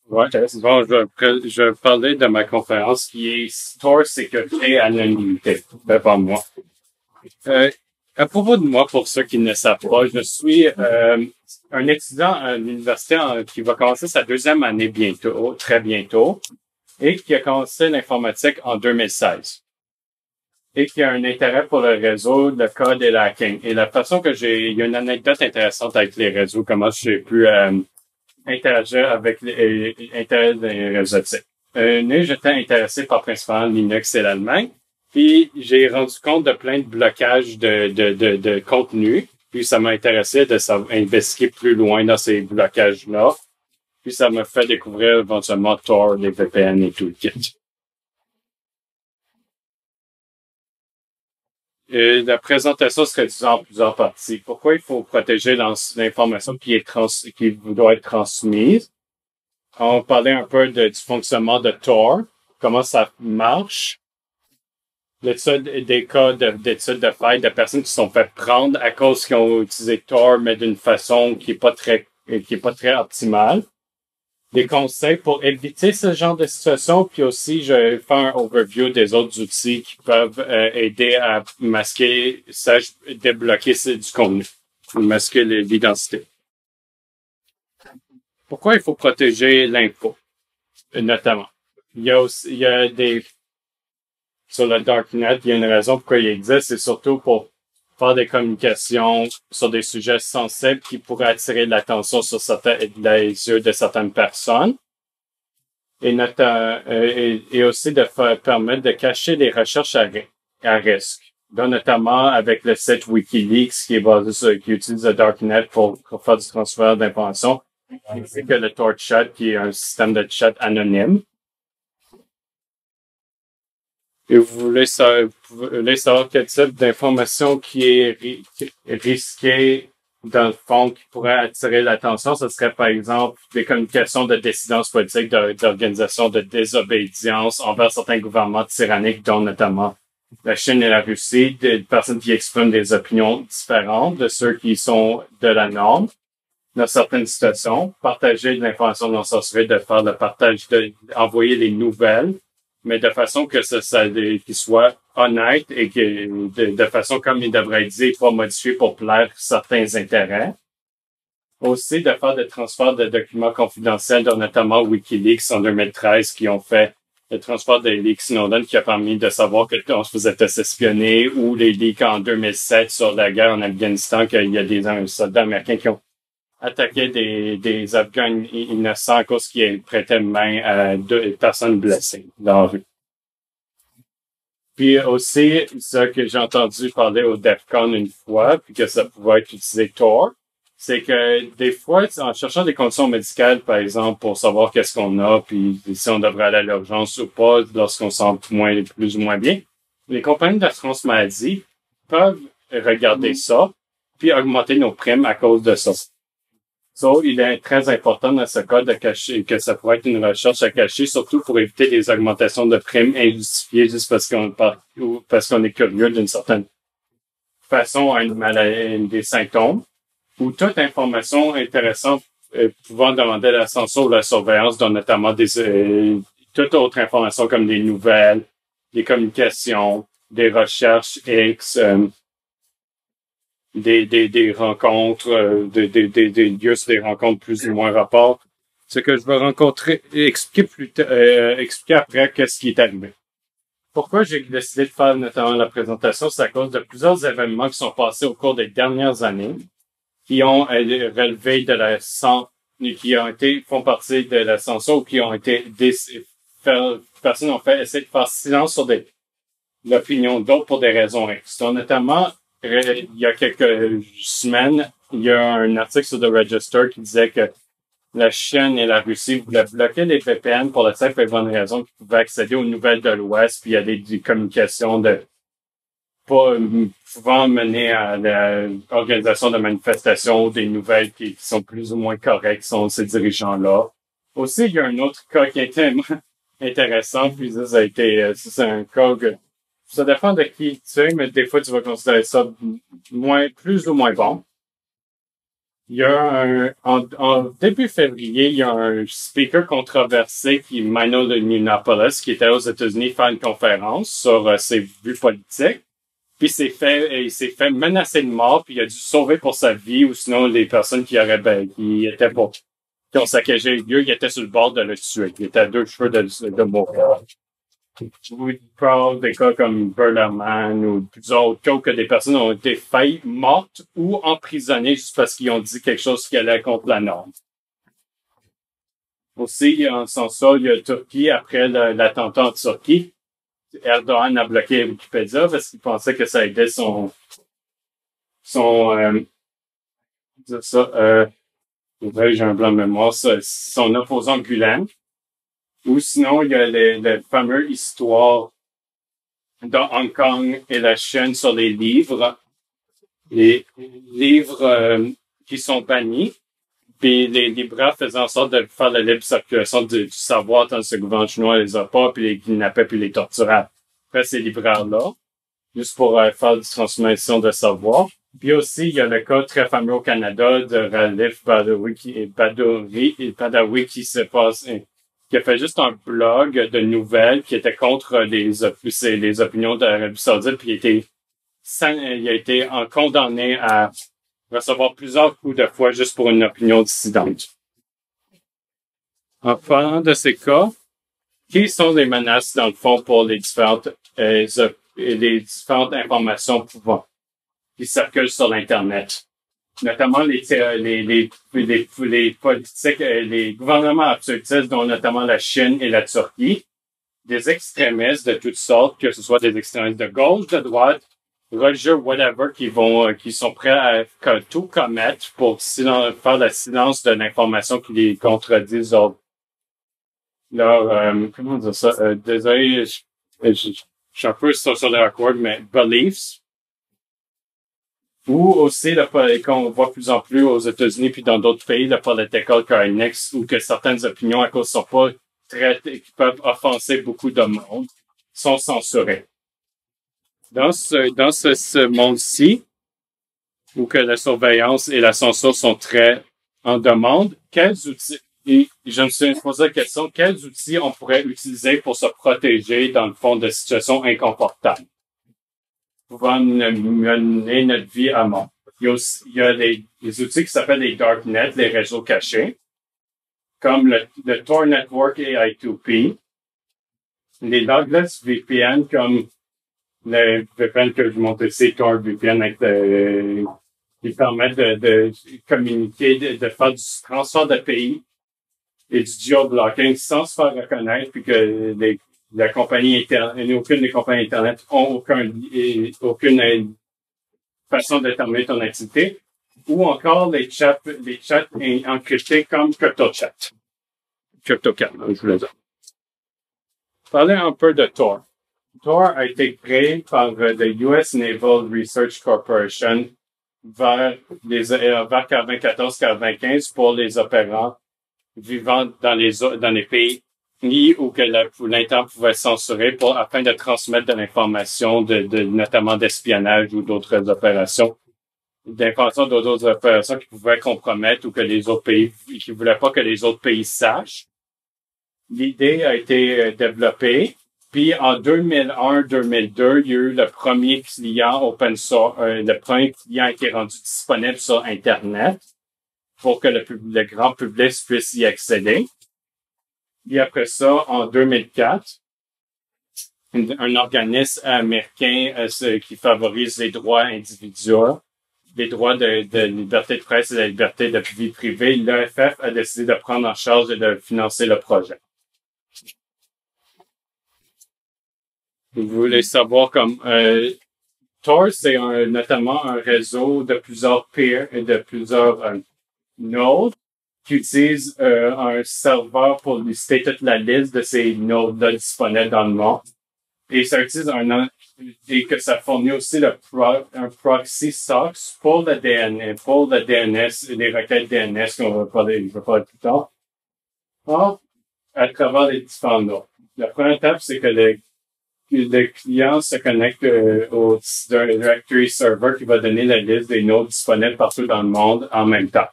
Ouais, bon, je vais parler de ma conférence qui est Store Sécurité Anonymité. Fait par moi. Euh, à propos de moi, pour ceux qui ne savent pas, je suis un étudiant à l'université qui va commencer sa deuxième année bientôt, très bientôt, et qui a commencé l'informatique en 2016 et qui a un intérêt pour le réseau, le code et le hacking. Et la façon que il y a une anecdote intéressante avec les réseaux, comment j'ai pu interagir avec Internet et réseautique. J'étais intéressé par principalement Linux et l'Allemagne. Puis j'ai rendu compte de plein de blocages de contenu. Puis ça m'a intéressé de investiguer plus loin dans ces blocages-là. Puis ça m'a fait découvrir éventuellement Tor, les VPN et tout le kit. Et la présentation serait divisée en plusieurs parties. Pourquoi il faut protéger l'information qui doit être transmise? On va parler un peu du fonctionnement de Tor, comment ça marche, l'étude des cas d'études de failles de personnes qui se sont fait prendre à cause qu'ils ont utilisé Tor, mais d'une façon qui est pas très optimale. Des conseils pour éviter ce genre de situation, puis aussi je vais faire un overview des autres outils qui peuvent aider à masquer, débloquer du contenu, masquer l'identité. Pourquoi il faut protéger l'info, notamment? Il y a sur le Darknet, il y a une raison pourquoi il existe, c'est surtout pour faire des communications sur des sujets sensibles qui pourraient attirer l'attention sur les yeux de certaines personnes. Et aussi de permettre de cacher les recherches à risque. Donc, notamment avec le site WikiLeaks qui utilise le Darknet pour faire du transfert d'informations, ainsi que le TorChat qui est un système de chat anonyme. Et vous voulez savoir quel type d'information qui est risquée dans le fond, qui pourrait attirer l'attention. Ce serait, par exemple, des communications de dissidence politique, d'organisations de désobéissance envers certains gouvernements tyranniques, dont notamment la Chine et la Russie, des personnes qui expriment des opinions différentes de ceux qui sont de la norme dans certaines situations, partager de l'information non censurée, de faire le partage, envoyer les nouvelles, mais de façon que qu'il soit honnête et de façon comme il devrait être dit, pas modifié pour plaire certains intérêts. Aussi, de faire des transferts de documents confidentiels, dont notamment WikiLeaks en 2013, qui ont fait le transfert des leaks Snowden, qui a permis de savoir que on se faisait espionner, ou les leaks en 2007 sur la guerre en Afghanistan, qu'il y a des soldats américains qui ont attaqué des Afghans innocents à cause qu'ils prêtaient main à deux personnes blessées dans la rue. Puis aussi, ce que j'ai entendu parler au DEFCON une fois, puis que ça pouvait être utilisé Tor, c'est que des fois, en cherchant des conditions médicales, par exemple, pour savoir qu'est-ce qu'on a, puis si on devrait aller à l'urgence ou pas, lorsqu'on sent plus ou moins bien, les compagnies d'assurance maladie peuvent regarder ça, puis augmenter nos primes à cause de ça. So, il est très important dans ce cas de cacher que ça pourrait être une recherche à cacher, surtout pour éviter des augmentations de primes injustifiées juste parce qu'on est curieux d'une certaine façon à une maladie, des symptômes, ou toute information intéressante pouvant demander la censure ou la surveillance, dont notamment toute autre information comme des nouvelles, des communications, des recherches X, des rencontres, des lieux sur des rencontres plus ou moins rapports. Ce que je vais expliquer après qu'est-ce qui est arrivé. Pourquoi j'ai décidé de faire notamment la présentation, c'est à cause de plusieurs événements qui sont passés au cours des dernières années, qui ont relevé de la font partie de la censure ou qui ont été personnes ont fait essayer de faire silence sur l'opinion d'autres pour des raisons X. Donc, notamment, il y a quelques semaines, il y a un article sur The Register qui disait que la Chine et la Russie voulaient bloquer les VPN pour la simple et bonne raison qu'ils pouvaient accéder aux nouvelles de l'Ouest, puis il y a des communications pouvant mener à l'organisation de manifestations, des nouvelles qui sont plus ou moins correctes, sont ces dirigeants-là. Aussi, il y a un autre cas qui est tellement intéressant, puis ça c'est un cas que ça dépend de qui tu es, mais des fois, tu vas considérer ça plus ou moins bon. Il y a en début février, il y a un speaker controversé qui est Mino de Yiannopoulos, qui était aux États-Unis faire une conférence sur ses vues politiques. Puis il s'est fait menacer de mort, puis il a dû se sauver pour sa vie, ou sinon les personnes qui étaient qui ont saccagé le lieu, ils étaient sur le bord de le tuer. Il était à 2 cheveux de mourir. Oui, parle des cas comme Burlerman ou plusieurs autres cas que des personnes ont été faillies, mortes ou emprisonnées juste parce qu'ils ont dit quelque chose qui allait contre la norme. Aussi, en sens ça, il y a Turquie, après l'attentat en Turquie. Erdogan a bloqué Wikipédia parce qu'il pensait que ça aidait son j'ai un blanc de mémoire, son opposant Gulen. Ou sinon, il y a le fameux histoire de Hong Kong et la Chine sur les livres. Les livres qui sont bannis. Puis les libraires faisaient en sorte de faire la libre circulation du savoir tant que le gouvernement chinois les a pas, puis les kidnappaient, puis les torturaient. Après ces libraires-là, juste pour faire une transmission de savoir. Puis aussi, il y a le cas très fameux au Canada de Raif Badawi qui se passe, qui a fait juste un blog de nouvelles qui était contre les opinions de l'Arabie Saoudite, puis il a été condamné à recevoir plusieurs coups de fouet juste pour une opinion dissidente. En parlant de ces cas, quelles sont les menaces, dans le fond, pour les différentes informations qui circulent sur l'Internet? Notamment les politiques, les gouvernements absolutistes, dont notamment la Chine et la Turquie, des extrémistes de toutes sortes, que ce soit des extrémistes de gauche, de droite, religieux, whatever, qui sont prêts à tout commettre pour faire le silence de l'information qui les contredit comment dire ça? Désolé, je suis un peu socially awkward, mais beliefs. Ou aussi, qu'on voit plus en plus aux États-Unis puis dans d'autres pays, le political correctness, où que certaines opinions, à cause sont pas qui peuvent offenser beaucoup de monde, sont censurées. Dans ce monde-ci, où que la surveillance et la censure sont très en demande, quels outils, et je me suis posé la question, quels outils on pourrait utiliser pour se protéger dans le fond de situations inconfortables, pouvant mener notre vie à mort. Il y a les outils qui s'appellent les darknets, les réseaux cachés, comme le Tor Network et I2P, les logless VPN comme le VPN que je montre ici, Tor VPN, qui permettent de communiquer, de faire du transfert de pays et du geo-blocking sans se faire reconnaître, puis que la compagnie aucune des compagnies Internet ont aucune façon de déterminer ton activité, ou encore les chats encryptés comme CryptoChat. CryptoCat, je voulais dire. Parler un peu de Tor. Tor a été créé par the US Naval Research Corporation vers 94-95 pour les opérants vivant dans les pays où que l'Internet pouvait censurer afin de transmettre de l'information notamment d'espionnage ou d'autres opérations, d'autres opérations qui pouvaient compromettre ou que les autres pays, qui voulaient pas que les autres pays sachent. L'idée a été développée, puis en 2001-2002, il y a eu le premier client open source, le premier client a été rendu disponible sur Internet pour que le grand public puisse y accéder. Et après ça, en 2004, un organisme américain qui favorise les droits individuels, les droits de liberté de presse et de la liberté de vie privée, l'EFF a décidé de prendre en charge et de financer le projet. Vous voulez savoir Tor, c'est notamment un réseau de plusieurs peers et de plusieurs nodes qui utilisent un serveur pour lister toute la liste de ces nodes-là disponibles dans le monde. Et ça utilise et que ça fournit aussi un proxy SOX pour le DNS, les requêtes DNS qu'on va parler plus tard. Or, à travers les différents nodes. La première étape, c'est que le client se connecte au directory server qui va donner la liste des nodes disponibles partout dans le monde en même temps.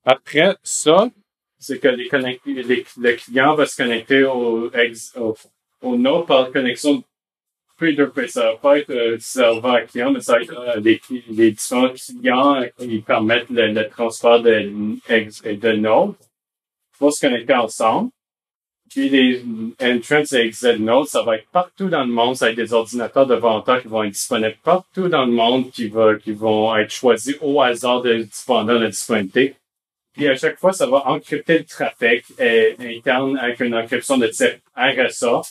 Après ça, c'est que le client va se connecter au node par connexion P2P. Ça va pas être serveur client, mais ça va être les différents clients qui permettent le transfert de nodes. Il faut se connecter ensemble. Puis les entrants et exit nodes, ça va être partout dans le monde. Ça va être des ordinateurs de vendeurs qui vont être disponibles partout dans le monde, qui vont être choisis au hasard dépendant de la disponibilité. Puis à chaque fois, ça va encrypter le trafic interne avec une encryption de type RSA.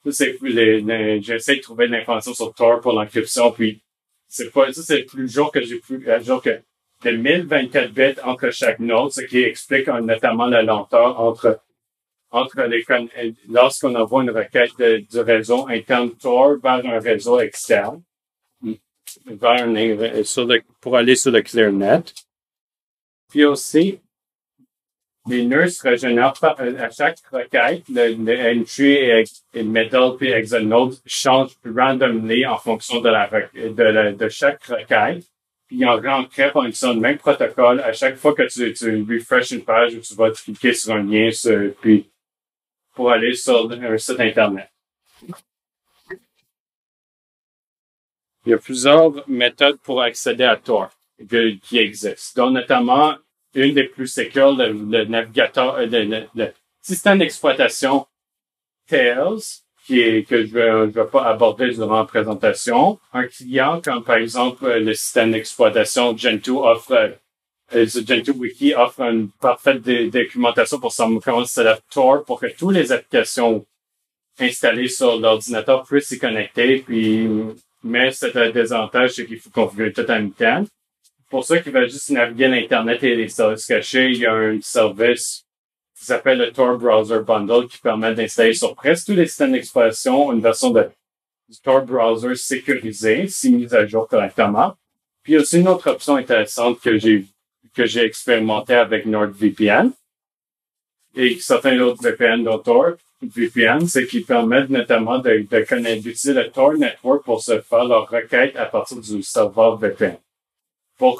J'essaie de trouver de l'information sur Tor pour l'encryption, puis c'est le plus jour que j'ai pu, jour que de 1024 bits entre chaque node, ce qui explique notamment la lenteur entre lorsqu'on envoie une requête du réseau interne Tor vers un réseau externe, pour aller sur le ClearNet. Puis aussi, les nœuds se régénèrent à chaque requête. Le entry et middle puis exit node changent randomly en fonction de chaque requête. Puis ils en rentrent en utilisant le même protocole à chaque fois que tu refresh une page ou tu vas cliquer sur un lien puis pour aller sur un site Internet. Il y a plusieurs méthodes pour accéder à Tor qui existent, dont notamment une des plus sécures, le navigateur, le système d'exploitation Tails, que je vais pas aborder durant la présentation. Un client, comme par exemple le système d'exploitation Gentoo Gentoo Wiki offre une parfaite documentation pour savoir comment c'est la Tor pour que toutes les applications installées sur l'ordinateur puissent s'y connecter, mais c'est un désavantage, c'est qu'il faut configurer tout en même temps. Pour ceux qui veulent juste naviguer l'Internet et les services cachés, il y a un service qui s'appelle le Tor Browser Bundle qui permet d'installer sur presque tous les systèmes d'exploitation une version du Tor Browser sécurisée, si mise à jour correctement. Puis il y a aussi une autre option intéressante que j'ai expérimenté avec NordVPN et certains autres VPN dont Tor VPN, c'est qu'ils permettent notamment d'utiliser le Tor Network pour se faire leur requête à partir du serveur VPN. Pour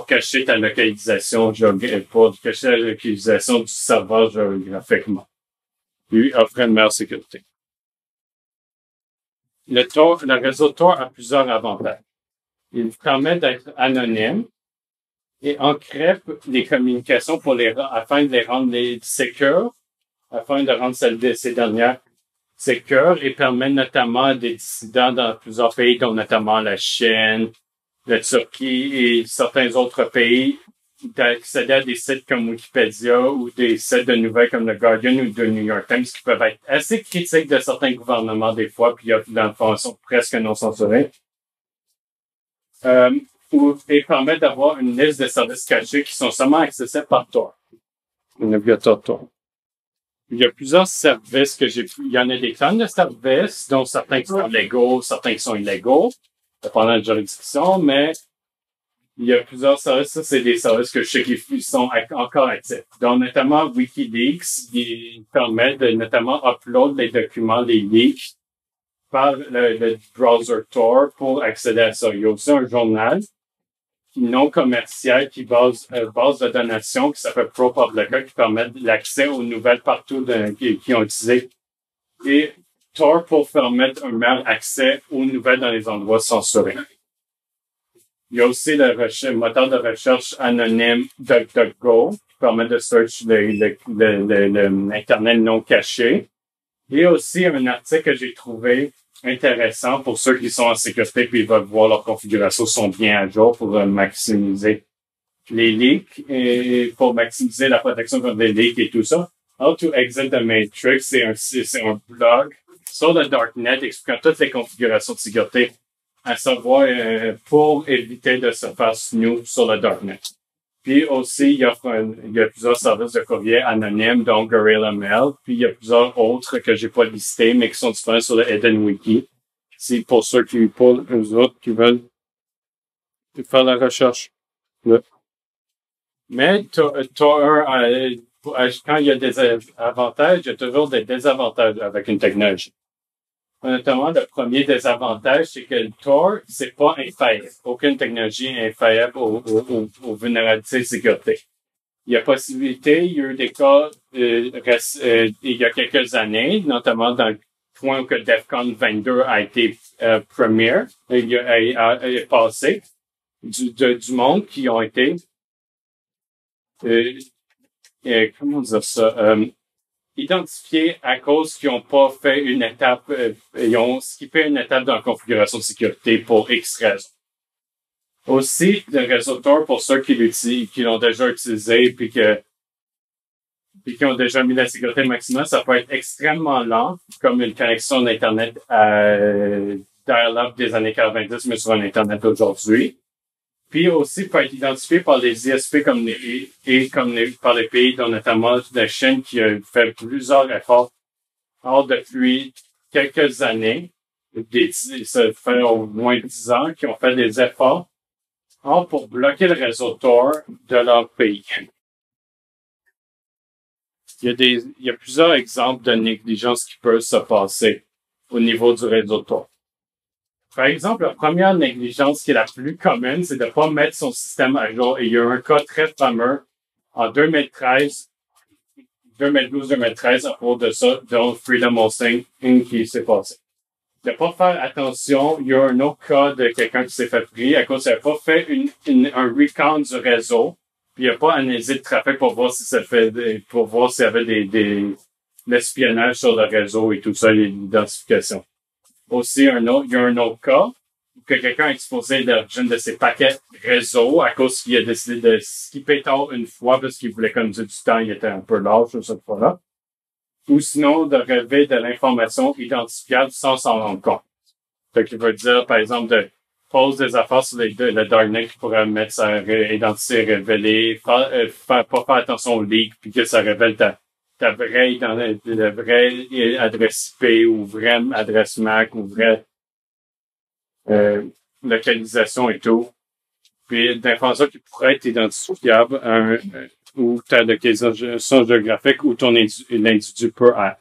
cacher ta localisation pour cacher la localisation du serveur géographiquement. Puis offre une meilleure sécurité. Le réseau Tor a plusieurs avantages. Il permet d'être anonyme et encrypte les communications afin de les rendre sécures, afin de rendre ces dernières sécures et permet notamment à des dissidents dans plusieurs pays, dont notamment la Chine, la Turquie et certains autres pays d'accéder à des sites comme Wikipédia ou des sites de nouvelles comme le Guardian ou The New York Times qui peuvent être assez critiques de certains gouvernements des fois, puis il y a de l'information presque non censurée. Et permet d'avoir une liste de services cachés qui sont seulement accessibles par Tor. Le navigateur Tor. Il y a plusieurs services il y en a des tonnes de services, dont certains qui sont légaux, certains qui sont illégaux, dépendant de la juridiction, mais il y a plusieurs services. Ça, c'est des services que je sais qu'ils sont encore actifs. Donc, notamment WikiLeaks, qui permet de notamment upload les documents, les leaks, par le browser Tor pour accéder à ça. Il y a aussi un journal non commercial qui base de donation qui s'appelle ProPublica qui permet l'accès aux nouvelles partout qui ont utilisé. Et Tor pour permettre un meilleur accès aux nouvelles dans les endroits censurés. Il y a aussi le moteur de recherche anonyme DuckDuckGo qui permet de search l'Internet non caché. Il y a aussi un article que j'ai trouvé intéressant pour ceux qui sont en sécurité puis ils veulent voir leur configuration sont bien à jour pour maximiser les leaks et pour maximiser la protection contre les leaks et tout ça. How to Exit the Matrix, c'est un blog sur le Darknet expliquant toutes les configurations de sécurité à savoir pour éviter de se faire snoop sur le Darknet. Puis aussi, il y a plusieurs services de courrier anonymes, dont Gorilla Mail. Puis il y a plusieurs autres que j'ai pas listés, mais qui sont disponibles sur le Hidden Wiki. C'est pour ceux pour eux autres qui veulent faire la recherche. Ouais. Mais quand il y a des avantages, il y a toujours des désavantages avec une technologie. Notamment, le premier désavantage, c'est que le Tor, c'est pas infaillible. Aucune technologie est infaillible aux vulnérabilités de sécurité. Il y a possibilité, il y a eu des cas il y a quelques années, notamment dans le point où que DEFCON 22 a été première, est passé, du monde qui ont été comment dire ça, identifiés à cause qu'ils n'ont pas fait une étape, ils ont skippé une étape dans la configuration de sécurité pour X raisons. Aussi, le réseau Tor, pour ceux qui l'utilisent, qui l'ont déjà utilisé, puis qui ont déjà mis la sécurité maximale, ça peut être extrêmement lent, comme une connexion d'Internet dial-up des années 90, mais sur un Internet d'aujourd'hui. Puis aussi peut être identifié par les ISP par les pays, dont notamment la Chine, qui a fait plusieurs efforts. Or, depuis quelques années, ça fait au moins 10 ans, qui ont fait des efforts pour bloquer le réseau Tor de leur pays. Il y a plusieurs exemples de négligence qui peuvent se passer au niveau du réseau Tor. Par exemple, la première négligence qui est la plus commune, c'est de ne pas mettre son système à jour. Et il y a un cas très fameux en 2012-2013 à propos de ça, dont Freedom Hosting qui s'est passé. De pas faire attention, il y a un autre cas de quelqu'un qui s'est fait pris à cause qu'il n'a pas fait un recount du réseau, puis il n'a pas analysé le trafic pour voir s'il y avait l'espionnage sur le réseau et tout ça, l'identification. Aussi, il y a un autre cas que quelqu'un a exposé l'origine de ses paquets réseau à cause qu'il a décidé de skipper tard une fois parce qu'il voulait comme du temps, il était un peu large cette fois-là. Ou sinon, de relever de l'information identifiable sans s'en rendre compte. Ce qui veut dire, par exemple, de poser des affaires sur le darknet qui pourrait mettre sa identité révélée, pas faire attention aux leaks, puis que ça révèle ta vraie adresse IP ou vraie adresse MAC ou vraie localisation et tout. Puis d'informations qui pourraient être identifiables ou ta localisation géographique où l'individu peut être.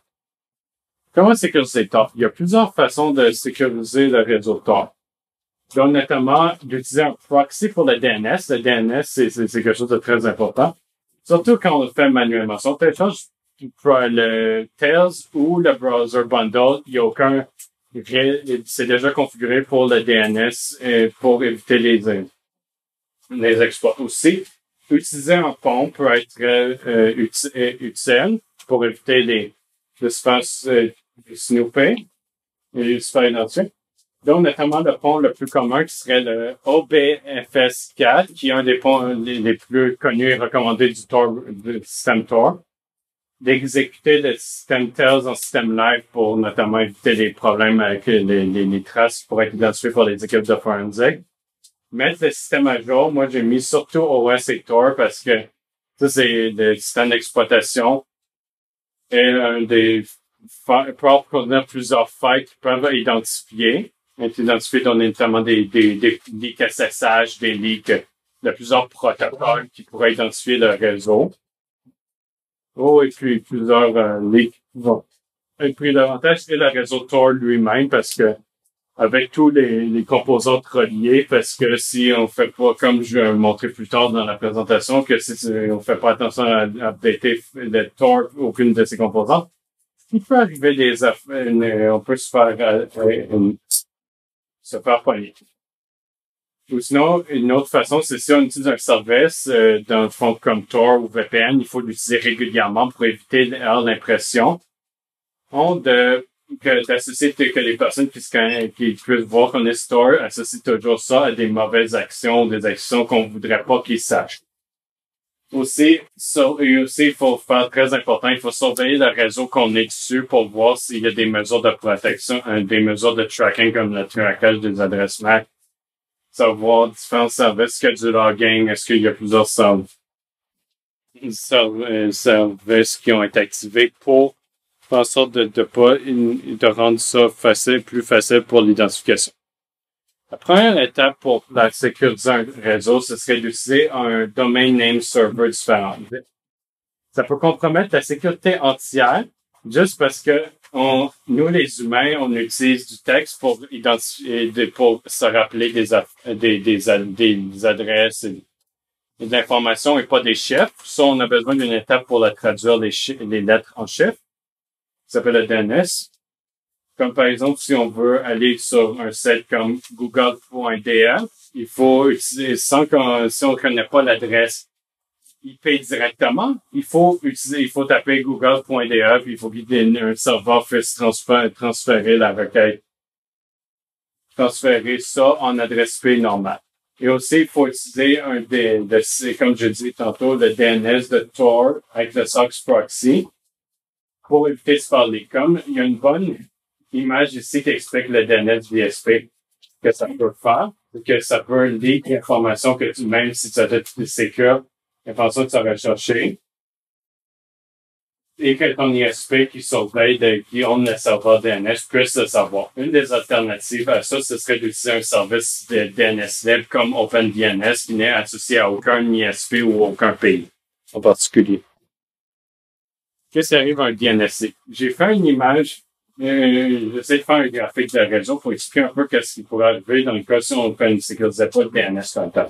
Comment sécuriser Tor? Il y a plusieurs façons de sécuriser le réseau Tor. Donc, notamment, d'utiliser un proxy pour le DNS. Le DNS, c'est quelque chose de très important. Surtout quand on le fait manuellement. Si on télécharge le Tails ou le Browser Bundle, il n'y a aucun, c'est déjà configuré pour le DNS pour éviter les exploits. Aussi, utiliser un pont peut être utile pour éviter de se faire snooper et se faire identifier. Donc, notamment le pont le plus commun qui serait le OBFS4, qui est un des ponts les plus connus et recommandés du système Tor. D'exécuter le système Tails en système live pour notamment éviter les problèmes avec les traces qui pourraient être identifiées par les équipes de forensic. Mettre le système à jour, moi j'ai mis surtout OS et Tor parce que ça c'est le système d'exploitation et peut contenir plusieurs failles qui peuvent être identifiées dans notamment des leaks SSH, des leaks de plusieurs protocoles qui pourraient identifier le réseau. Et puis plusieurs leaks. Bon. Et puis l'avantage c'est le réseau Tor lui-même parce que avec tous les composantes reliées, parce que si on fait pas, comme je vais montrer plus tard dans la présentation, que si on fait pas attention à updater le Tor, aucune de ces composantes, il peut arriver on peut se faire pogner. Ou sinon, une autre façon, c'est si on utilise un service, dans le fond comme Tor ou VPN, il faut l'utiliser régulièrement pour éviter l'impression d'associer que les personnes qui puissent voir qu'on est Tor associent toujours ça à des mauvaises actions, des actions qu'on voudrait pas qu'ils sachent. Aussi, il faut faire très important, il faut surveiller le réseau qu'on est dessus pour voir s'il y a des mesures de protection, des mesures de tracking comme le trackage des adresses MAC, savoir différents services, qu'il y a du logging, est-ce qu'il y a plusieurs services qui ont été activés pour faire en sorte de rendre ça plus facile pour l'identification. La première étape pour la sécuriser un réseau, ce serait d'utiliser un domain name server différent. Ça peut compromettre la sécurité entière juste parce que nous, les humains, on utilise du texte pour identifier, pour se rappeler des adresses de l'information et pas des chiffres. Ça, on a besoin d'une étape pour la traduire les lettres en chiffres. Ça s'appelle le DNS. Comme par exemple, si on veut aller sur un site comme google.df, il faut utiliser, si on connaît pas l'adresse IP directement, il faut taper google.df, il faut qu'un serveur fasse transférer la requête, transférer ça en adresse IP normale. Et aussi, il faut utiliser comme je dis tantôt, le DNS de Tor avec le SOX proxy pour éviter de se parler. Comme il y a une bonne image ici qui explique le DNS VSP que ça peut faire, que ça peut leak l'information que même si tu as tout sécure, l'information que tu aurais cherché, et que ton ISP qui surveille, qui own le serveur DNS puisse le savoir. Une des alternatives à ça, ce serait d'utiliser un service de DNS libre comme OpenDNS qui n'est associé à aucun ISP ou aucun pays en particulier. Qu'est-ce qui arrive à un DNS? J'ai fait une image, j'essaie de faire un graphique de réseau pour expliquer un peu ce qui pourrait arriver dans le cas si on ne sécurisait pas le DNS total.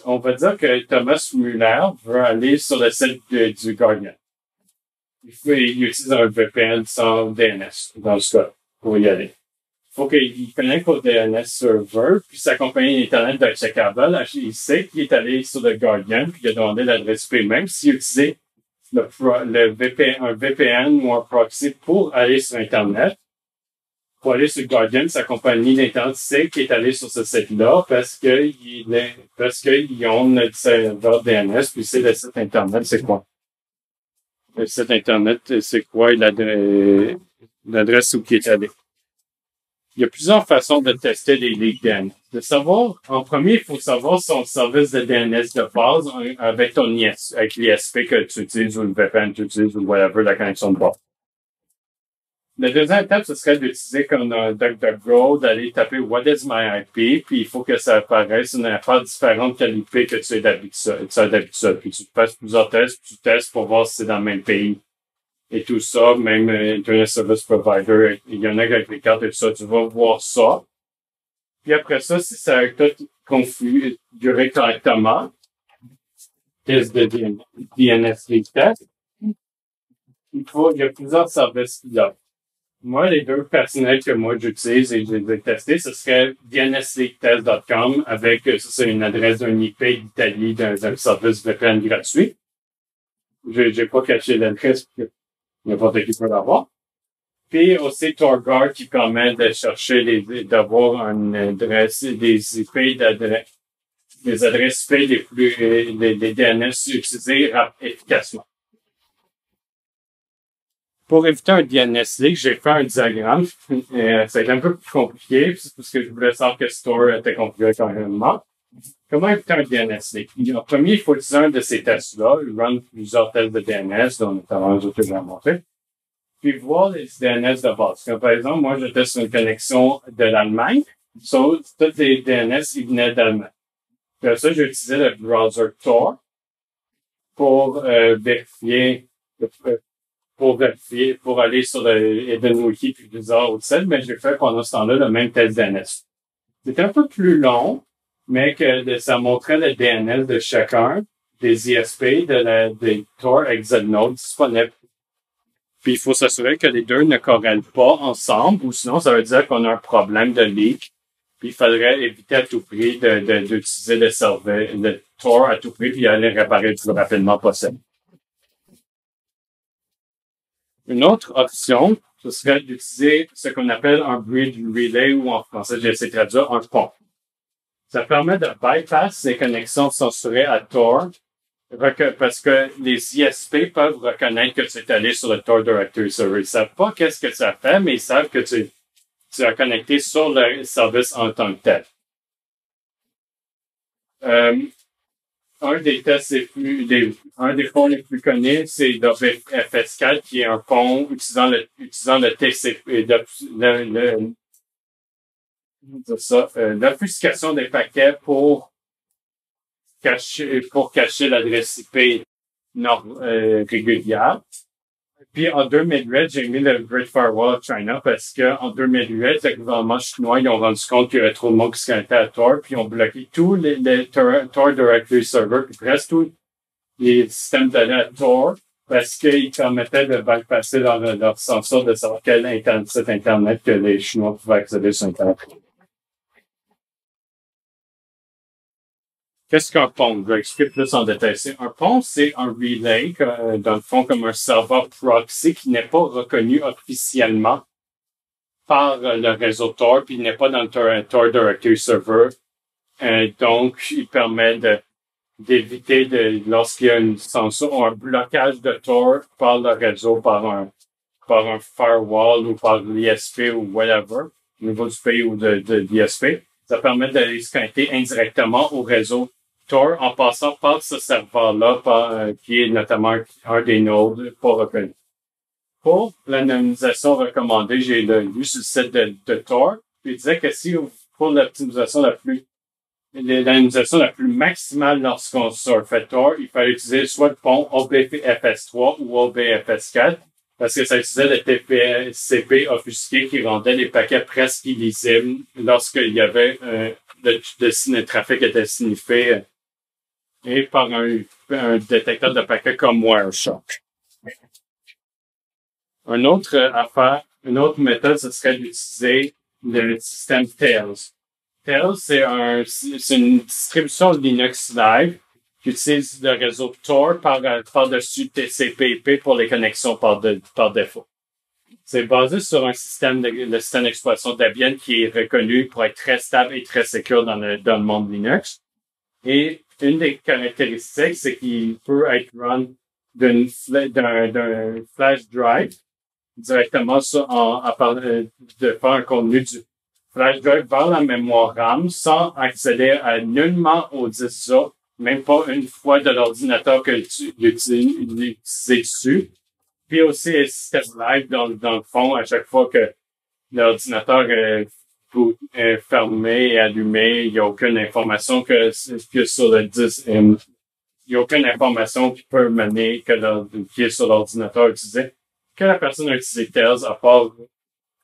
On va dire que Thomas Muller veut aller sur le site du Guardian. Il utilise un VPN sans DNS, dans ce cas, pour y aller. Il faut qu'il connecte au DNS server, puis sa compagnie Internet de checkable, il sait qu'il est allé sur le Guardian, puis il a demandé l'adresse IP, même s'il utilisait un VPN ou un proxy pour aller sur Internet. Pour aller sur le Guardian, sa compagnie d'Internet sait qu'il est allé sur ce site-là parce qu'ils ont notre serveur DNS, puis c'est le site Internet, c'est quoi? Le site Internet, c'est quoi l'adresse où il est allé? Il y a plusieurs façons de tester les leaks DNS. En premier, il faut savoir son service de DNS de base avec ton IS, avec l'ISP que tu utilises ou le VPN que tu utilises ou whatever, la connexion de base. La deuxième étape, ce serait d'utiliser comme un DuckDuckGo, d'aller taper What is my IP, puis il faut que ça apparaisse une affaire différente que l'IP que tu as d'habitude. Puis tu passes plusieurs tests, tu testes pour voir si c'est dans le même pays. Et tout ça, même Internet Service Provider, il y en a avec les cartes et tout ça, tu vas voir ça. Puis après ça, si ça a tout configuré correctement, test de DNS leak test, il y a plusieurs services là. Moi, les deux personnels que moi j'utilise et je les ai testés, ce serait dnsleaktest.com avec, ça c'est une adresse d'un IP d'Italie d'un service VPN gratuit. J'ai pas caché l'adresse parce que n'importe qui peut l'avoir. Puis aussi TorGuard qui permet de chercher d'avoir une adresse, des IP d'adresse, les adresses IP les DNS utilisées efficacement. Pour éviter un DNS leak, j'ai fait un diagramme. C'est un peu plus compliqué, parce que je voulais savoir que Store était configuré correctement. Comment éviter un DNS leak? En premier, il faut utiliser un de ces tests-là, run plusieurs tests de DNS, dont notamment les autres que j'ai montré, puis voir les DNS de base. Comme par exemple, moi, je teste une connexion de l'Allemagne. Tous les DNS, ils venaient d'Allemagne. Puis ça, j'ai utilisé le browser Tor pour vérifier, pour aller sur le EdenWiki puis plusieurs autres sites, mais j'ai fait pendant ce temps-là le même test DNS. C'était un peu plus long, mais ça montrait le DNS de chacun des ISP des Tor ExitNode disponibles. Puis il faut s'assurer que les deux ne corrèlent pas ensemble, ou sinon ça veut dire qu'on a un problème de leak. Puis il faudrait éviter à tout prix d'utiliser le Tor à tout prix puis aller réparer le plus rapidement possible. Une autre option, ce serait d'utiliser ce qu'on appelle un bridge relay ou en français, j'essaie de traduire un pont. Ça permet de bypass les connexions censurées à Tor parce que les ISP peuvent reconnaître que tu es allé sur le Tor Directory Server. Ils savent pas qu'est-ce que ça fait, mais ils savent que tu as connecté sur le service en tant que tel. Un des tests un des ponts les plus connus, c'est WFS4, qui est un pont utilisant le TCP, l'obfuscation des paquets pour cacher l'adresse IP régulière. Puis en 2008, j'ai mis le Great Firewall of China parce que en 2008, le gouvernement chinois, ils ont rendu compte qu'il y avait trop de monde qui se connectait à Tor, puis ils ont bloqué tous les Tor Directory Server, puis presque tous les systèmes de données à Tor parce qu'ils permettaient de bypasser leur censure de savoir quel site Internet que les Chinois pouvaient accéder sur Internet. Qu'est-ce qu'un pont? Je vais expliquer plus en détail. Un pont, c'est un relay, dans le fond, comme un serveur proxy qui n'est pas reconnu officiellement par le réseau Tor, puis il n'est pas dans le Tor Directory Server. Donc, il permet d'éviter lorsqu'il y a une censure ou un blocage de Tor par le réseau, par un firewall ou par l'ISP ou whatever, au niveau du pays ou de l'ISP. Ça permet de se connecter indirectement au réseau Tor en passant par ce serveur-là, qui est notamment un des nodes pas reconnus. Pour l'anonymisation recommandée, j'ai lu sur le site de Tor, puis il disait que si pour l'anonymisation la plus maximale lorsqu'on surfait Tor, il fallait utiliser soit le pont OBFS3 ou OBFS4, parce que ça utilisait le TCP offusqué qui rendait les paquets presque illisibles lorsqu'il y avait le trafic était signifié et par un détecteur de paquets comme Wireshark. Une autre méthode, ce serait d'utiliser le système Tails. Tails, c'est une distribution Linux Live qui utilise le réseau Tor par-dessus TCP/IP pour les connexions par défaut. C'est basé sur le système d'exploitation Debian qui est reconnu pour être très stable et très sécure dans le monde Linux. Et une des caractéristiques, c'est qu'il peut être run d'un flash drive directement de faire un contenu du flash drive vers la mémoire RAM sans accéder nullement au disque dur, même pas une fois de l'ordinateur que tu l'utilises dessus. Puis aussi, le système live, dans le fond, à chaque fois que l'ordinateur est fermé et allumé, il n'y a aucune information que sur le disque, il n'y a aucune information qui peut mener qui est sur l'ordinateur utilisé, que la personne a utilisé Tails,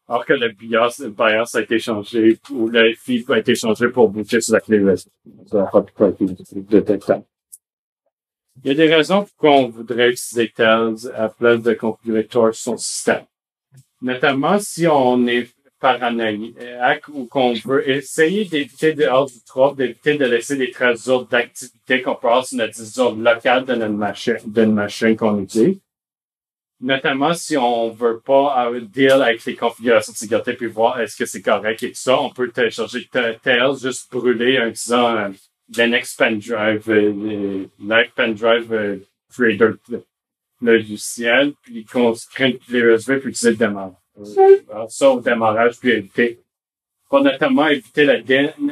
alors que le BIOS a été changé, ou le FIP a été changé pour booter sur la clé USB. Ça n'a pas de détectable. Il y a des raisons pourquoi on voudrait utiliser Tails à place de configurer Tor sur son système. Notamment si on est paranoïaque ou qu'on veut essayer d'éviter d'éviter de laisser des traces d'activité qu'on peut avoir sur notre disque dur local d'une machine qu'on utilise. Notamment si on veut pas deal avec les configurations de sécurité puis voir est-ce que c'est correct et tout ça, on peut télécharger Tails, juste brûler en utilisant Linux Pendrive, Live Pendrive Trader logiciel, puis qu'on se crée une clé USB puis utiliser le démarrage. Ça au démarrage puis éviter. Pour notamment éviter la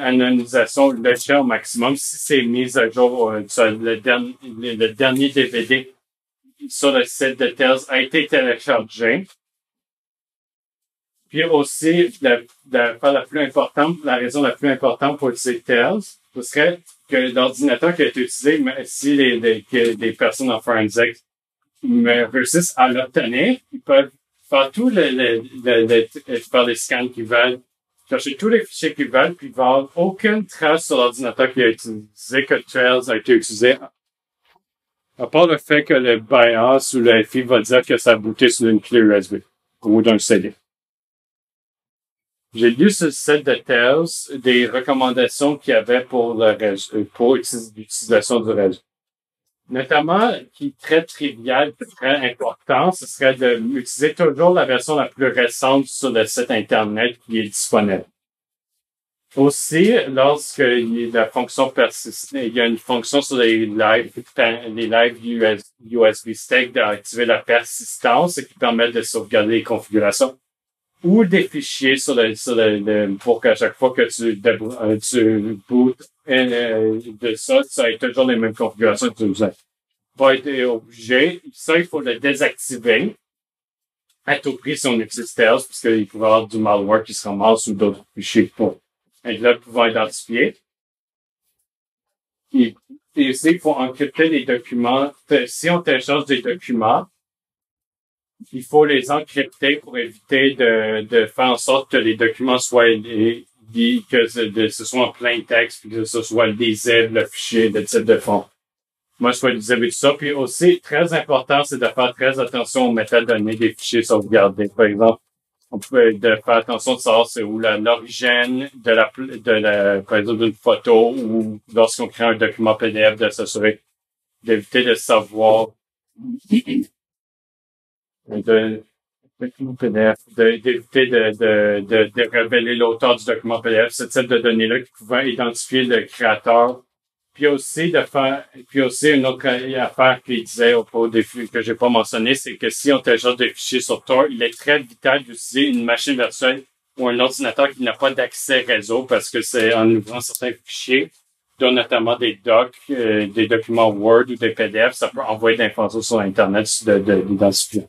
anonymisation logicielle au maximum si c'est mis à jour sur le dernier DVD sur le site de Tails a été téléchargé. Puis aussi, la raison la plus importante pour utiliser Tails, ce serait que l'ordinateur qui a été utilisé, si des personnes en forensic réussissent à l'obtenir, ils peuvent faire faire les scans qu'ils veulent, chercher tous les fichiers qu'ils veulent, puis il va y avoir aucune trace sur l'ordinateur qui a utilisé, que Tails a été utilisé. À part le fait que le BIOS ou le FI va dire que ça a booté sur une clé USB ou d'un CD. J'ai lu sur le site de Tails des recommandations qu'il y avait pour l'utilisation du réseau. Notamment, qui est très trivial, très important, ce serait d'utiliser toujours la version la plus récente sur le site Internet qui est disponible. Aussi, lorsque la fonction persiste, il y a une fonction sur les live USB stick d'activer la persistance qui permet de sauvegarder les configurations ou des fichiers pour qu'à chaque fois que tu boot de ça, ça ait toujours les mêmes configurations que tu usais. Va être obligé, ça, il faut le désactiver à tout prix si on utilise Tails, parce qu'il pourrait y avoir du malware qui se ramasse ou d'autres fichiers pour être là pouvoir identifier. Et aussi, il faut encrypter les documents. Si on télécharge des documents, il faut les encrypter pour éviter de faire en sorte que les documents soient que ce soit en plein texte, puis que ce soit lisible, le fichier, le type de fond. Moi, je vais vous ça. Puis aussi, très important, c'est de faire très attention aux métadonnées des fichiers sauvegardés. Par exemple, on peut de faire attention de savoir c'est où l'origine par exemple, d'une photo ou lorsqu'on crée un document PDF, de s'assurer d'éviter de savoir document PDF, d'éviter de révéler l'auteur du document PDF, ce type de données-là qui pouvait identifier le créateur. Puis aussi une autre affaire qu'il disait au propos des fichiers que j'ai pas mentionné, c'est que si on télécharge des fichiers sur Tor, il est très vital d'utiliser une machine virtuelle ou un ordinateur qui n'a pas d'accès réseau parce que c'est en ouvrant certains fichiers, dont notamment des docs, des documents Word ou des PDF, ça peut envoyer de l'information sur Internet de l'identifiant.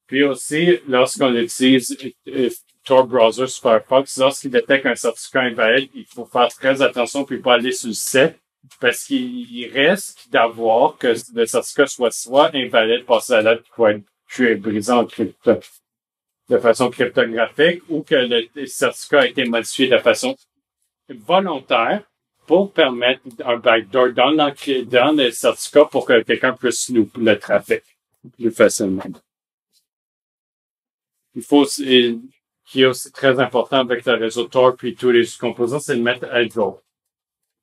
Puis aussi, lorsqu'on utilise Tor Browser sur Firefox, lorsqu'il détecte un certificat invalide, il faut faire très attention puis pas aller sur le site parce qu'il risque d'avoir que le certificat soit invalide par sa lettre qui va être brisé de façon cryptographique ou que le certificat a été modifié de façon volontaire pour permettre un backdoor dans le certificat pour que quelqu'un puisse snoop le trafic plus facilement. Il faut aussi, qui est aussi très important avec le réseau Tor puis tous les composants, c'est de mettre à jour.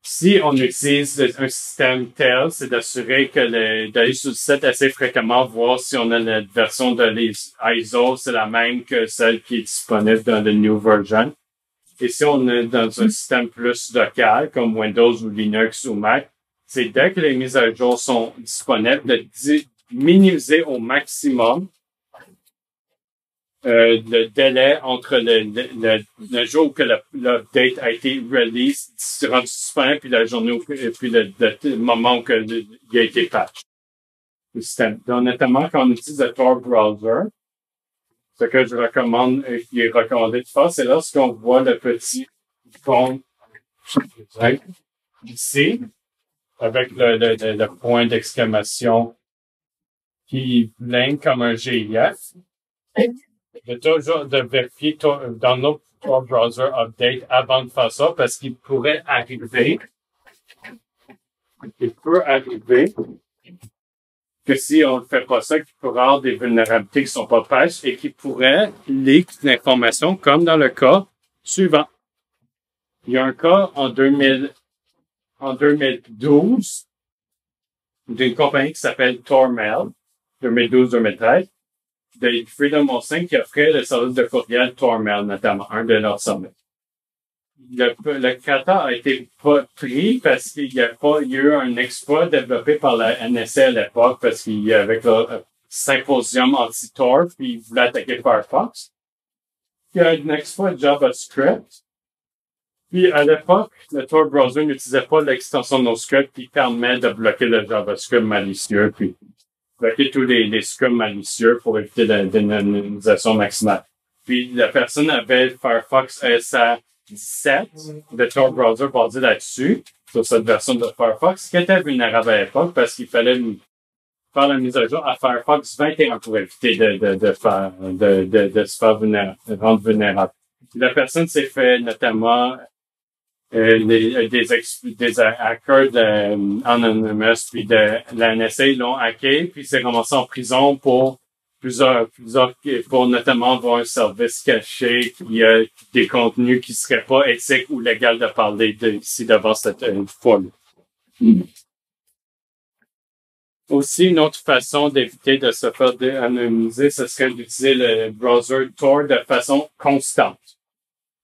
Si on utilise un système tel, c'est d'assurer que d'aller sur le site assez fréquemment, voir si on a la version de l'ISO, c'est la même que celle qui est disponible dans le new version. Et si on est dans un système plus local, comme Windows ou Linux ou Mac, c'est dès que les mises à jour sont disponibles, de minimiser au maximum le délai entre le jour où l'update a été release, rendu disponible, puis la journée puis le moment où il a été patch. Le système. Donc, notamment quand on utilise le Tor Browser, ce que je recommande, qui est recommandé de faire, c'est lorsqu'on voit le petit icône ici, avec le point d'exclamation qui blinque comme un GIF. De vérifier dans notre Tor Browser Update avant de faire ça, parce qu'il peut arriver que si on ne fait pas ça, qu'il pourrait avoir des vulnérabilités qui sont pas patch et qui pourraient leak l'information, comme dans le cas suivant. Il y a un cas en 2012 d'une compagnie qui s'appelle Tormail, 2012-2013, de Freedom 5 qui offrait le service de courriel Tormail, notamment, un de leurs services. Le créateur a été pas pris parce qu'il y a eu un exploit développé par la NSA à l'époque parce qu'il y avait le symposium anti-Tor puis il voulait attaquer Firefox. Il y a un exploit JavaScript. Puis à l'époque, le Tor browser n'utilisait pas l'extension NoScript qui permet de bloquer le JavaScript malicieux puis bloquer tous les scripts malicieux pour éviter la dénonisation maximale. Puis la personne avait Firefox SA 17, le Tor browser basé là-dessus, sur cette version de Firefox, qui était vulnérable à l'époque parce qu'il fallait faire la mise à jour à Firefox 21 pour éviter de se faire rendre vulnérable. Puis la personne s'est fait notamment des hackers Anonymous puis de la NSA l'ont hacké puis s'est ramassé en prison pour pour notamment avoir un service caché qui a des contenus qui seraient pas éthiques ou légaux de parler ici devant cette foule. Aussi, une autre façon d'éviter de se faire anonymiser, ce serait d'utiliser le browser Tor de façon constante.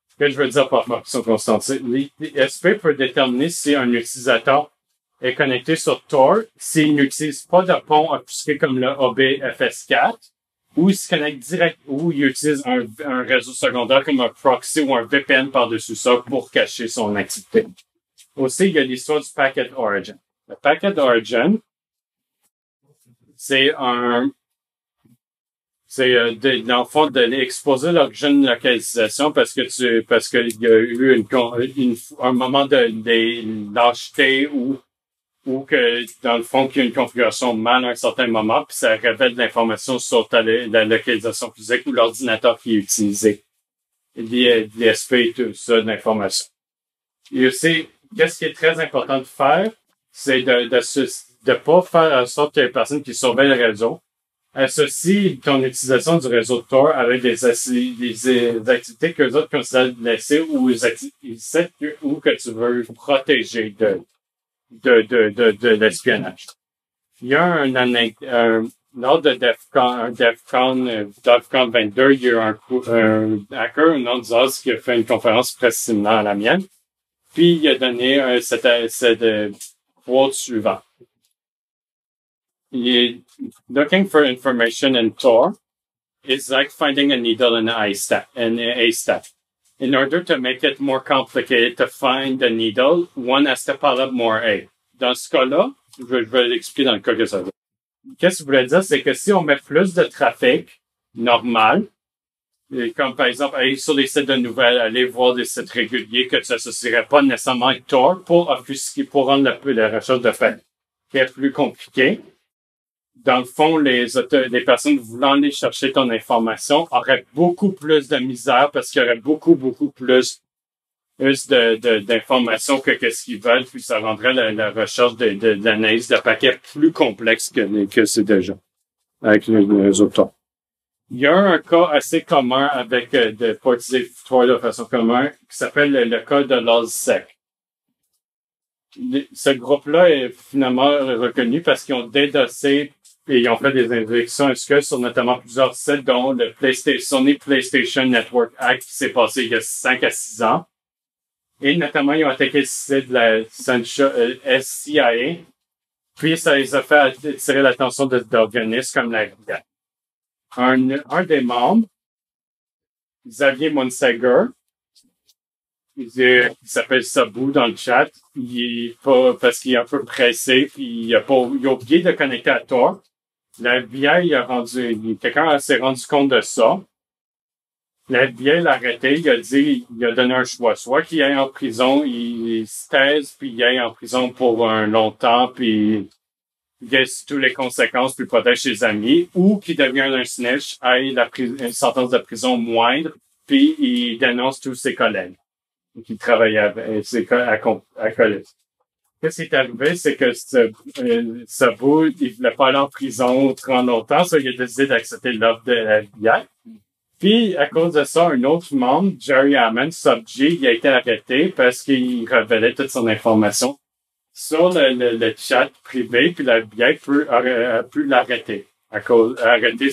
Ce que je veux dire par façon constante, c'est l'ISP peut déterminer si un utilisateur est connecté sur Tor s'il n'utilise pas de pont offusqué comme le OBFS4 ou il se connecte direct ou il utilise un réseau secondaire comme un proxy ou un VPN par-dessus ça pour cacher son activité. Aussi, il y a l'histoire du Packet Origin. Le Packet Origin, c'est dans le fond, d'exposer l'origine de localisation parce qu'il y a eu un moment de lâcheté ou ou que, dans le fond, qu'il y a une configuration mal à un certain moment, puis ça révèle de l'information sur la localisation physique ou l'ordinateur qui est utilisé. L'ISP et tout ça, de l'information. Et aussi, qu'est-ce qui est très important de faire, c'est de pas faire en sorte que les personnes qui surveillent le réseau associent ton utilisation du réseau Tor avec des activités que les autres considèrent laisser ou ou que tu veux protéger de l'espionnage. Il y a lors de DEFCON 22, il y a eu un hacker, un nom de Zaz, qui a fait une conférence presque similaire à la mienne. Puis, il a donné cette quote suivant. Looking for information in Tor is like finding a needle in a haystack. In order to make it more complicated to find the needle, one has to pile up more hay. Dans ce cas-là, je vais l'expliquer dans le cas que ça veut. Qu'est-ce que je voulais dire, c'est que si on met plus de trafic normal, comme par exemple aller sur les sites de nouvelles, aller voir des sites réguliers que ça s'associerait pas nécessairement avec Tor pour rendre la recherche de fait plus compliquée. Dans le fond, les personnes voulant aller chercher ton information auraient beaucoup plus de misère parce qu'il y aurait beaucoup plus d'informations que ce qu'ils veulent, puis ça rendrait la recherche de l'analyse de paquets plus complexe que c'est déjà avec les réseaux Tor. Il y a un cas assez commun avec pour utiliser Tor de façon commune qui s'appelle le cas de LOLSEC. Ce groupe-là est finalement reconnu parce qu'ils ont dédossé et ils ont fait des injections SQL sur notamment plusieurs sites, dont le Sony PlayStation Network Act qui s'est passé il y a 5 à 6 ans. Et notamment, ils ont attaqué le site de la SCIA. Puis, ça les a fait attirer l'attention d'organismes comme la RIA. Un des membres, Xavier Monsegur, il s'appelle Sabou dans le chat. Il est pas, parce qu'il est un peu pressé, puis il a oublié de connecter à Tor. La FBI quelqu'un s'est rendu compte de ça. La FBI l'a arrêté, il a donné un choix. Soit qu'il aille en prison, il se taise, puis il aille en prison pour un long temps, puis il gagne toutes les conséquences, puis protège ses amis, ou qu'il devienne un snitch, aille une sentence de prison moindre, puis il dénonce tous ses collègues qui travaillaient à collège. Qu'est-ce qui est arrivé, c'est que Sabou, il voulait pas aller en prison trop longtemps, ça, il a décidé d'accepter l'offre de la FBI. Puis, à cause de ça, un autre membre, Jerry Hammond, Sub-G, il a été arrêté parce qu'il révélait toute son information sur le chat privé, puis la FBI a pu l'arrêter. Arrêter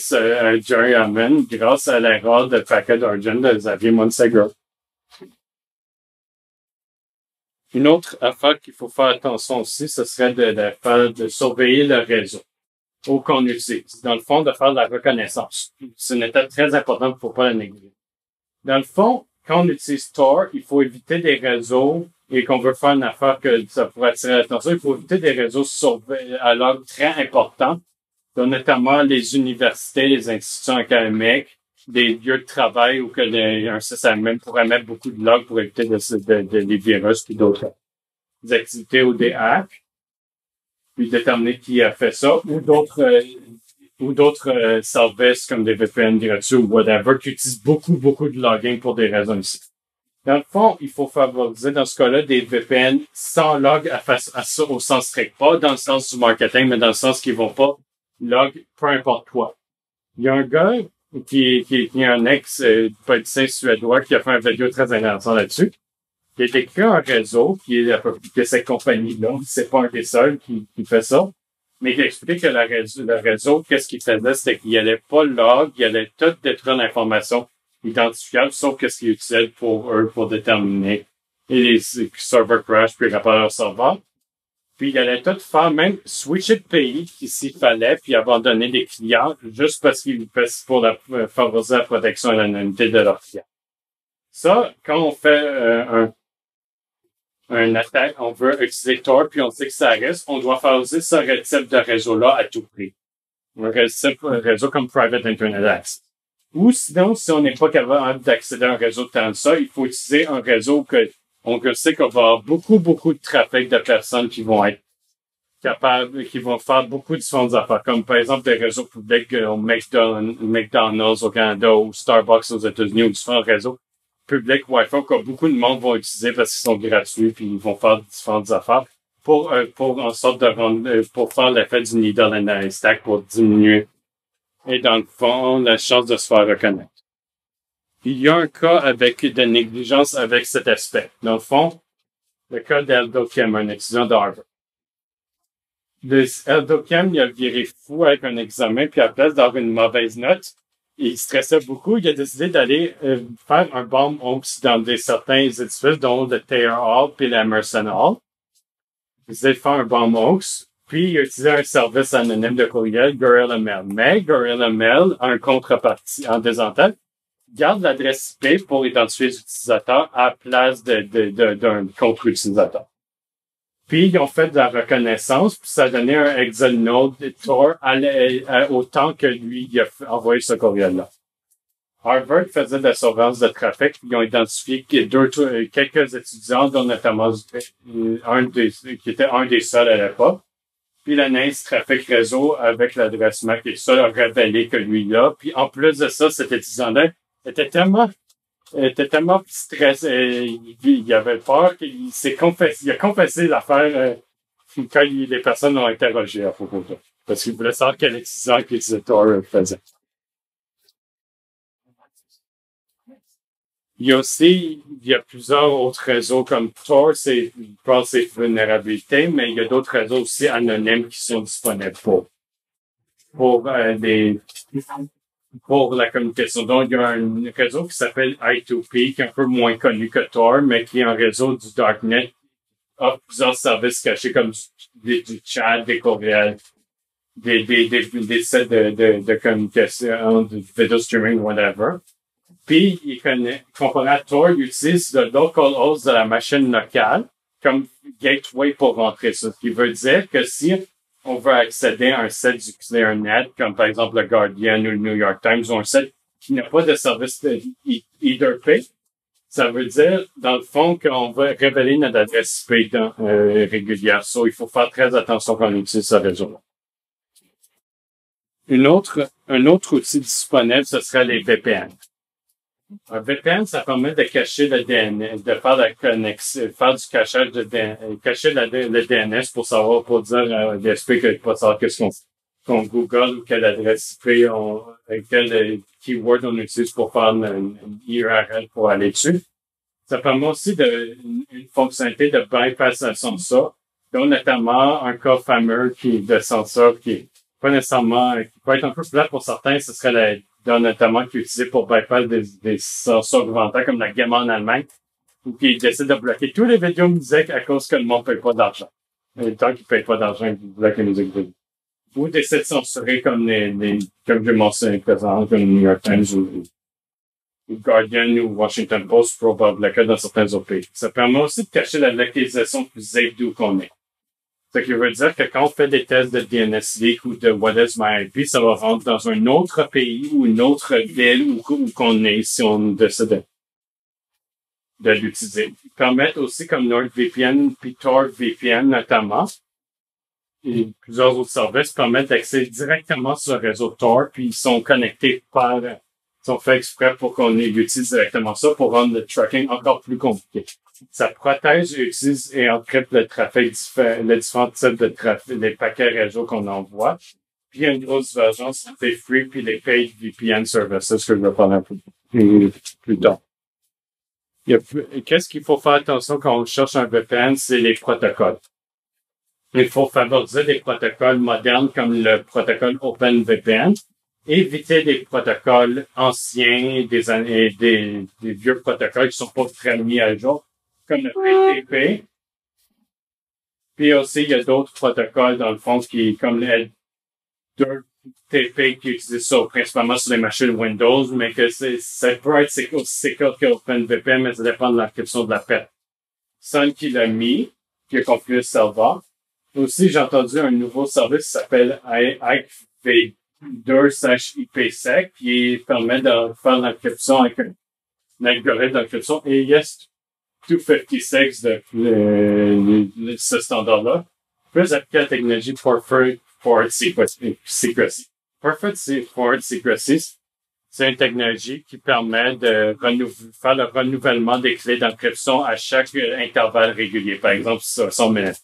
Jerry Hammond grâce à l'erreur de packet origin de Xavier Monsegur. Une autre affaire qu'il faut faire attention aussi, ce serait de surveiller le réseau qu'on utilise. Dans le fond, de faire de la reconnaissance. C'est une étape très importante pour pas la négliger. Dans le fond, quand on utilise Tor, il faut éviter des réseaux et qu'on veut faire une affaire que ça pourrait attirer l'attention. Il faut éviter des réseaux à log très importants, dont notamment les universités, les institutions académiques, des lieux de travail où un sysadmin pourrait mettre beaucoup de logs pour éviter des virus puis d'autres activités ou des hacks, puis déterminer qui a fait ça, ou d'autres services comme des VPN gratuits ou whatever qui utilisent beaucoup de logging pour des raisons ici. Dans le fond, il faut favoriser dans ce cas-là des VPN sans log au sens strict, pas dans le sens du marketing, mais dans le sens qu'ils vont pas log peu importe quoi. Il y a un gars qui est un ex-politicien suédois qui a fait une vidéo très intéressante là-dessus. Il a décrit un réseau qui est à peu près cette compagnie-là. C'est pas un des seuls qui fait ça. Mais il a expliqué que le réseau, qu'est-ce qu'il faisait, c'était qu'il allait pas log, il allait tout détruire l'information identifiable, sauf qu'est-ce qu'il utilisait pour eux, pour déterminer les servers crash puis réparer leur serveur. Puis il allait tout faire, même switcher de pays s'il fallait, puis abandonner des clients juste parce pour favoriser la protection et l'anonymité de leurs clients. Ça, quand on fait un attaque, on veut utiliser Tor, puis on sait que ça risque, on doit favoriser ce type de réseau-là à tout prix. Un réseau comme Private Internet Access. Ou sinon, si on n'est pas capable d'accéder à un réseau tant ça, il faut utiliser un réseau on sait qu'on va avoir beaucoup de trafic de personnes qui vont être qui vont faire beaucoup de différentes affaires, comme par exemple des réseaux publics au McDonald's au Canada ou Starbucks aux États-Unis ou différents réseaux publics Wi-Fi que beaucoup de monde vont utiliser parce qu'ils sont gratuits puis ils vont faire différentes affaires pour en sorte de rendre, pour faire l'effet du needle and haystack pour diminuer et dans le fond, la chance de se faire reconnaître. Il y a un cas avec de négligence avec cet aspect. Dans le fond, le cas d'Aldo Kim, un étudiant d'Harvard. Aldo Kim, il a viré fou avec un examen, puis à la place d'avoir une mauvaise note, il stressait beaucoup. Il a décidé d'aller faire un bomb hoax dans certains édifices, dont le Thayer Hall puis l'Emerson Hall. Il a décidé de faire un bomb hoax. Puis, il a utilisé un service anonyme de courriel, Gorilla Mail. Mais Gorilla Mail a un contrepartie en désentente. Garde l'adresse IP pour identifier les utilisateurs à la place d'un contre-utilisateur. Puis, ils ont fait de la reconnaissance, puis ça a donné un Exonode Tor autant que lui, il a envoyé ce courriel-là. Harvard faisait de la surveillance de trafic, puis ils ont identifié quelques étudiants, dont notamment qui était un des seuls à l'époque. Puis l'analyse trafic réseau avec l'adresse MAC et ça a révélé que lui là. Puis en plus de ça, cet étudiant-là était tellement stressé, il avait peur qu'il il a confessé l'affaire quand les personnes l'ont interrogé à propos de ça. Parce qu'il voulait savoir quel étudiant que l'utilisateur faisait. Il y a plusieurs autres réseaux comme Tor, c'est vulnérabilités, mais il y a d'autres réseaux aussi anonymes qui sont disponibles pour la communication. Donc, il y a un réseau qui s'appelle I2P, qui est un peu moins connu que Tor, mais qui est un réseau du Darknet, offre plusieurs services cachés comme du chat, des courriels, des sites de communication, de video streaming, whatever. Puis, comparé à Tor, il utilise le local host de la machine locale comme gateway pour rentrer ça. Ce qui veut dire que si on veut accéder à un site du ClearNet, comme par exemple le Guardian ou le New York Times, ou un site qui n'a pas de service de Etherpay, ça veut dire, dans le fond, qu'on va révéler notre adresse IP régulière. So, il faut faire très attention quand on utilise ce réseau-là. Un autre outil disponible, ce serait les VPN. Un VPN, ça permet de cacher le DNS, de faire la connexion, faire du cachage cacher le DNS pour savoir, pour dire à l'ISP que pas savoir qu'est-ce qu'on Google ou quelle adresse IP quel keyword on utilise pour faire une URL pour aller dessus. Ça permet aussi une fonctionnalité de bypass à censure, dont notamment un cas fameux de censure qui est pas nécessairement, qui peut être un peu plat pour certains, ce serait notamment qui est utilisé pour bypass des censures gouvernementales comme la GEMA en Allemagne, ou qui décide de bloquer tous les vidéos musique à cause que le monde paye pas d'argent. Et tant qu'il paye pas d'argent, il bloque les musiques vidéo. Ou décide de censurer comme comme j'ai mentionné précédemment, comme le New York Times ou Guardian ou Washington Post pour pas bloquer dans certains autres pays. Ça permet aussi de cacher la localisation plus safe d'où qu'on est. Ce qui veut dire que quand on fait des tests de DNS leak ou de What is my IP, ça va rentrer dans un autre pays ou une autre ville où qu'on est si on décide de l'utiliser. Ils permettent aussi comme NordVPN puis TorVPN notamment et plusieurs autres services permettent d'accéder directement sur le réseau Tor puis ils sont connectés ils sont faits exprès pour qu'on utilise directement ça pour rendre le tracking encore plus compliqué. Ça protège et utilise et encrypte le trafic, les différents types de trafic, les paquets réseau qu'on envoie. Puis il y a une grosse divergence entre les free puis les paid VPN services, que je vais parler un peu plus tard. Qu'est-ce qu'il faut faire attention quand on cherche un VPN, c'est les protocoles. Il faut favoriser des protocoles modernes comme le protocole OpenVPN. Éviter des protocoles anciens, des vieux protocoles qui sont pas très mis à jour, comme le PTP. Puis aussi, il y a d'autres protocoles, dans le fond, comme le L2TP qui utilisent ça principalement sur les machines Windows, mais que ça peut être aussi sécure que OpenVPN, mais ça dépend de l'encryption de la perte. Sun qui l'a mis, qui a configuré le serveur. Aussi, j'ai entendu un nouveau service qui s'appelle IPv2/IPsec, qui permet de faire l'encryption avec un algorithme d'encryption AES-256 ce standard-là. plus appliquer la technologie Porphyry Forward Secrecy. Porphyry Forward Secrecy, c'est une technologie qui permet de faire le renouvellement des clés d'encryption à chaque intervalle régulier. Par exemple, 60 minutes.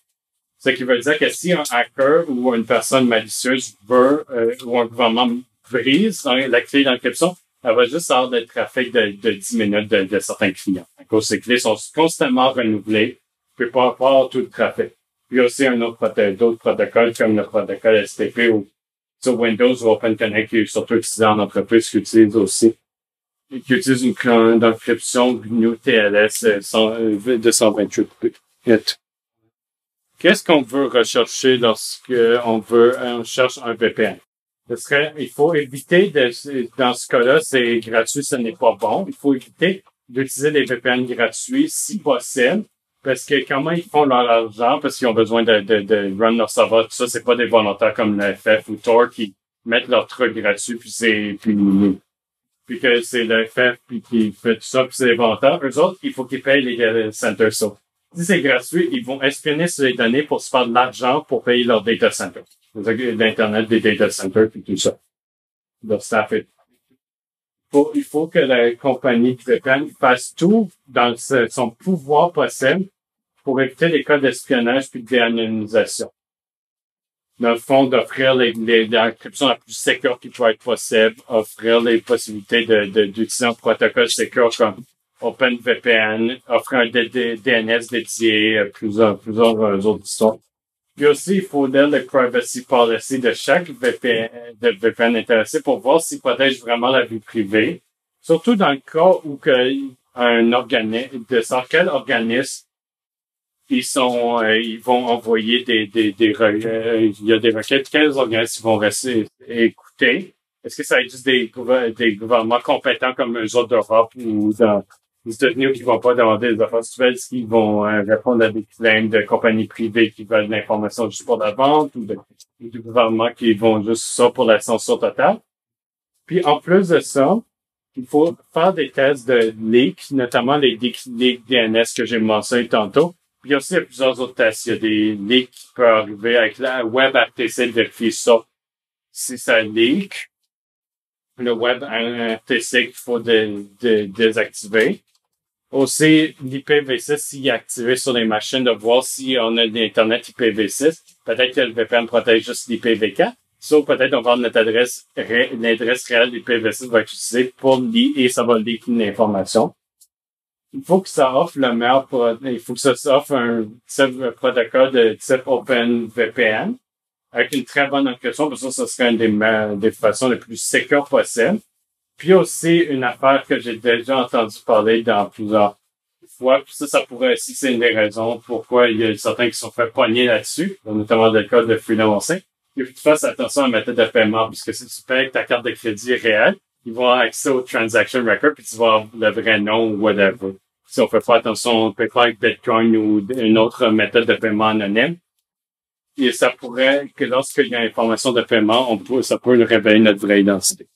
Ce qui veut dire que si un hacker ou une personne malicieuse veut, ou un gouvernement brise la clé d'encryption, elle va juste avoir le trafic de 10 minutes de certains clients. À cause ces clés sont constamment renouvelées, tu peux pas avoir tout le trafic. Puis il y a aussi d'autres protocoles comme le protocole STP ou sur Windows ou OpenConnect qui est surtout utilisé en entreprise qui utilise une clé d'encryption GNU TLS 228. Qu'est-ce qu'on veut rechercher lorsque on cherche un VPN? Il faut éviter dans ce cas-là, c'est gratuit, ce n'est pas bon. Il faut éviter d'utiliser des VPN gratuits si possible. Parce que comment ils font leur argent, parce qu'ils ont besoin de run leur serveur, tout ça, c'est pas des volontaires comme le FF ou Tor qui mettent leur truc gratuit, puis que c'est le FF puis qui fait tout ça, puis c'est des volontaires. Eux autres, il faut qu'ils payent les data centers. So, si c'est gratuit, ils vont espionner sur les données pour se faire de l'argent pour payer leur data center. L'Internet des data centers puis tout ça. Leur staff il faut que la compagnie de VPN fasse tout dans son pouvoir possible pour éviter les cas d'espionnage puis de déanonymisation. Dans le fond, d'offrir l'encryption la plus sécure qui peut être possible, offrir les possibilités d'utiliser un protocole sécure comme OpenVPN, offrir un DNS dédié, plusieurs autres histoires. Puis aussi, il faut lire les privacy policy de chaque VPN intéressé pour voir s'il protège vraiment la vie privée. Surtout dans le cas où un organisme, quel organisme ils vont envoyer il y a des requêtes, quels organismes ils vont rester écouter. Est-ce que ça existe des gouvernements compétents comme eux autres d'Europe ou dans les États-Unis qui vont pas demander des affaires sexuelles, est-ce qu'ils vont répondre à des claims de compagnies privées qui veulent de l'information juste pour la vente ou du gouvernement qui vont juste ça pour la censure totale. Puis en plus de ça, il faut faire des tests de leaks, notamment les leaks DNS que j'ai mentionné tantôt. Puis aussi, il y a plusieurs autres tests. Il y a des leaks qui peuvent arriver avec la WebRTC de vérifier ça. Si ça leak, le WebRTC qu'il faut désactiver. Aussi, l'IPv6, s'il est activé sur les machines, de voir si on a l'Internet IPv6. Peut-être que le VPN protège juste l'IPv4. Sauf peut-être on va avoir l'adresse réelle d'IPv6 va être utilisée pour et ça va leaker l'information. Il faut que ça offre il faut que ça offre un protocole de type OpenVPN avec une très bonne encryption, parce que ça serait une des façons les plus sécures possibles. Puis aussi, une affaire que j'ai déjà entendu parler dans plusieurs fois, puis ça pourrait aussi, c'est une des raisons pourquoi il y a certains qui sont fait pogner là-dessus, notamment dans le cas de FreedomOC. Il faut que tu fasses attention à la méthode de paiement, puisque si tu payes avec ta carte de crédit réelle, ils vont avoir accès au transaction record, puis tu vas avoir le vrai nom ou whatever. Si on fait pas attention, on peut faire avec Bitcoin ou une autre méthode de paiement anonyme. Et ça pourrait que lorsqu'il y a information de paiement, ça peut révéler notre vraie identité.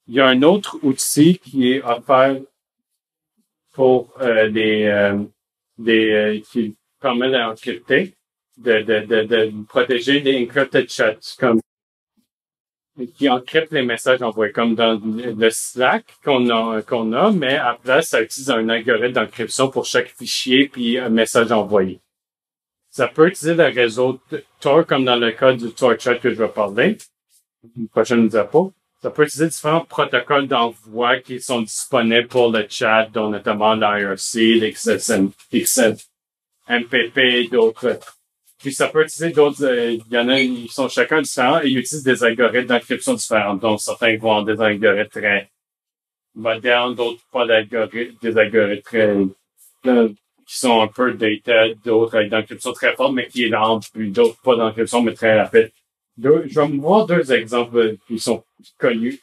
Il y a un autre outil qui est offert pour qui permet d'encrypter, de protéger les encrypted chats, comme qui encrypte les messages envoyés, comme dans le Slack qu'on a, mais après ça utilise un algorithme d'encryption pour chaque fichier puis un message envoyé. Ça peut utiliser le réseau Tor, comme dans le cas du Tor Chat que je vais parler, une prochaine diapo. Ça peut utiliser différents protocoles d'envoi qui sont disponibles pour le chat, dont notamment l'IRC, l'XMPP, d'autres. Puis ça peut utiliser d'autres, il y en a, ils sont chacun différents et ils utilisent des algorithmes d'encryption différents. Donc certains vont avoir des algorithmes très modernes, d'autres pas des algorithmes très, qui sont un peu dated, d'autres avec d'encryption très forte, mais qui est lente, puis d'autres pas d'encryption, mais très rapide. Je vais me voir deux exemples qui sont connus.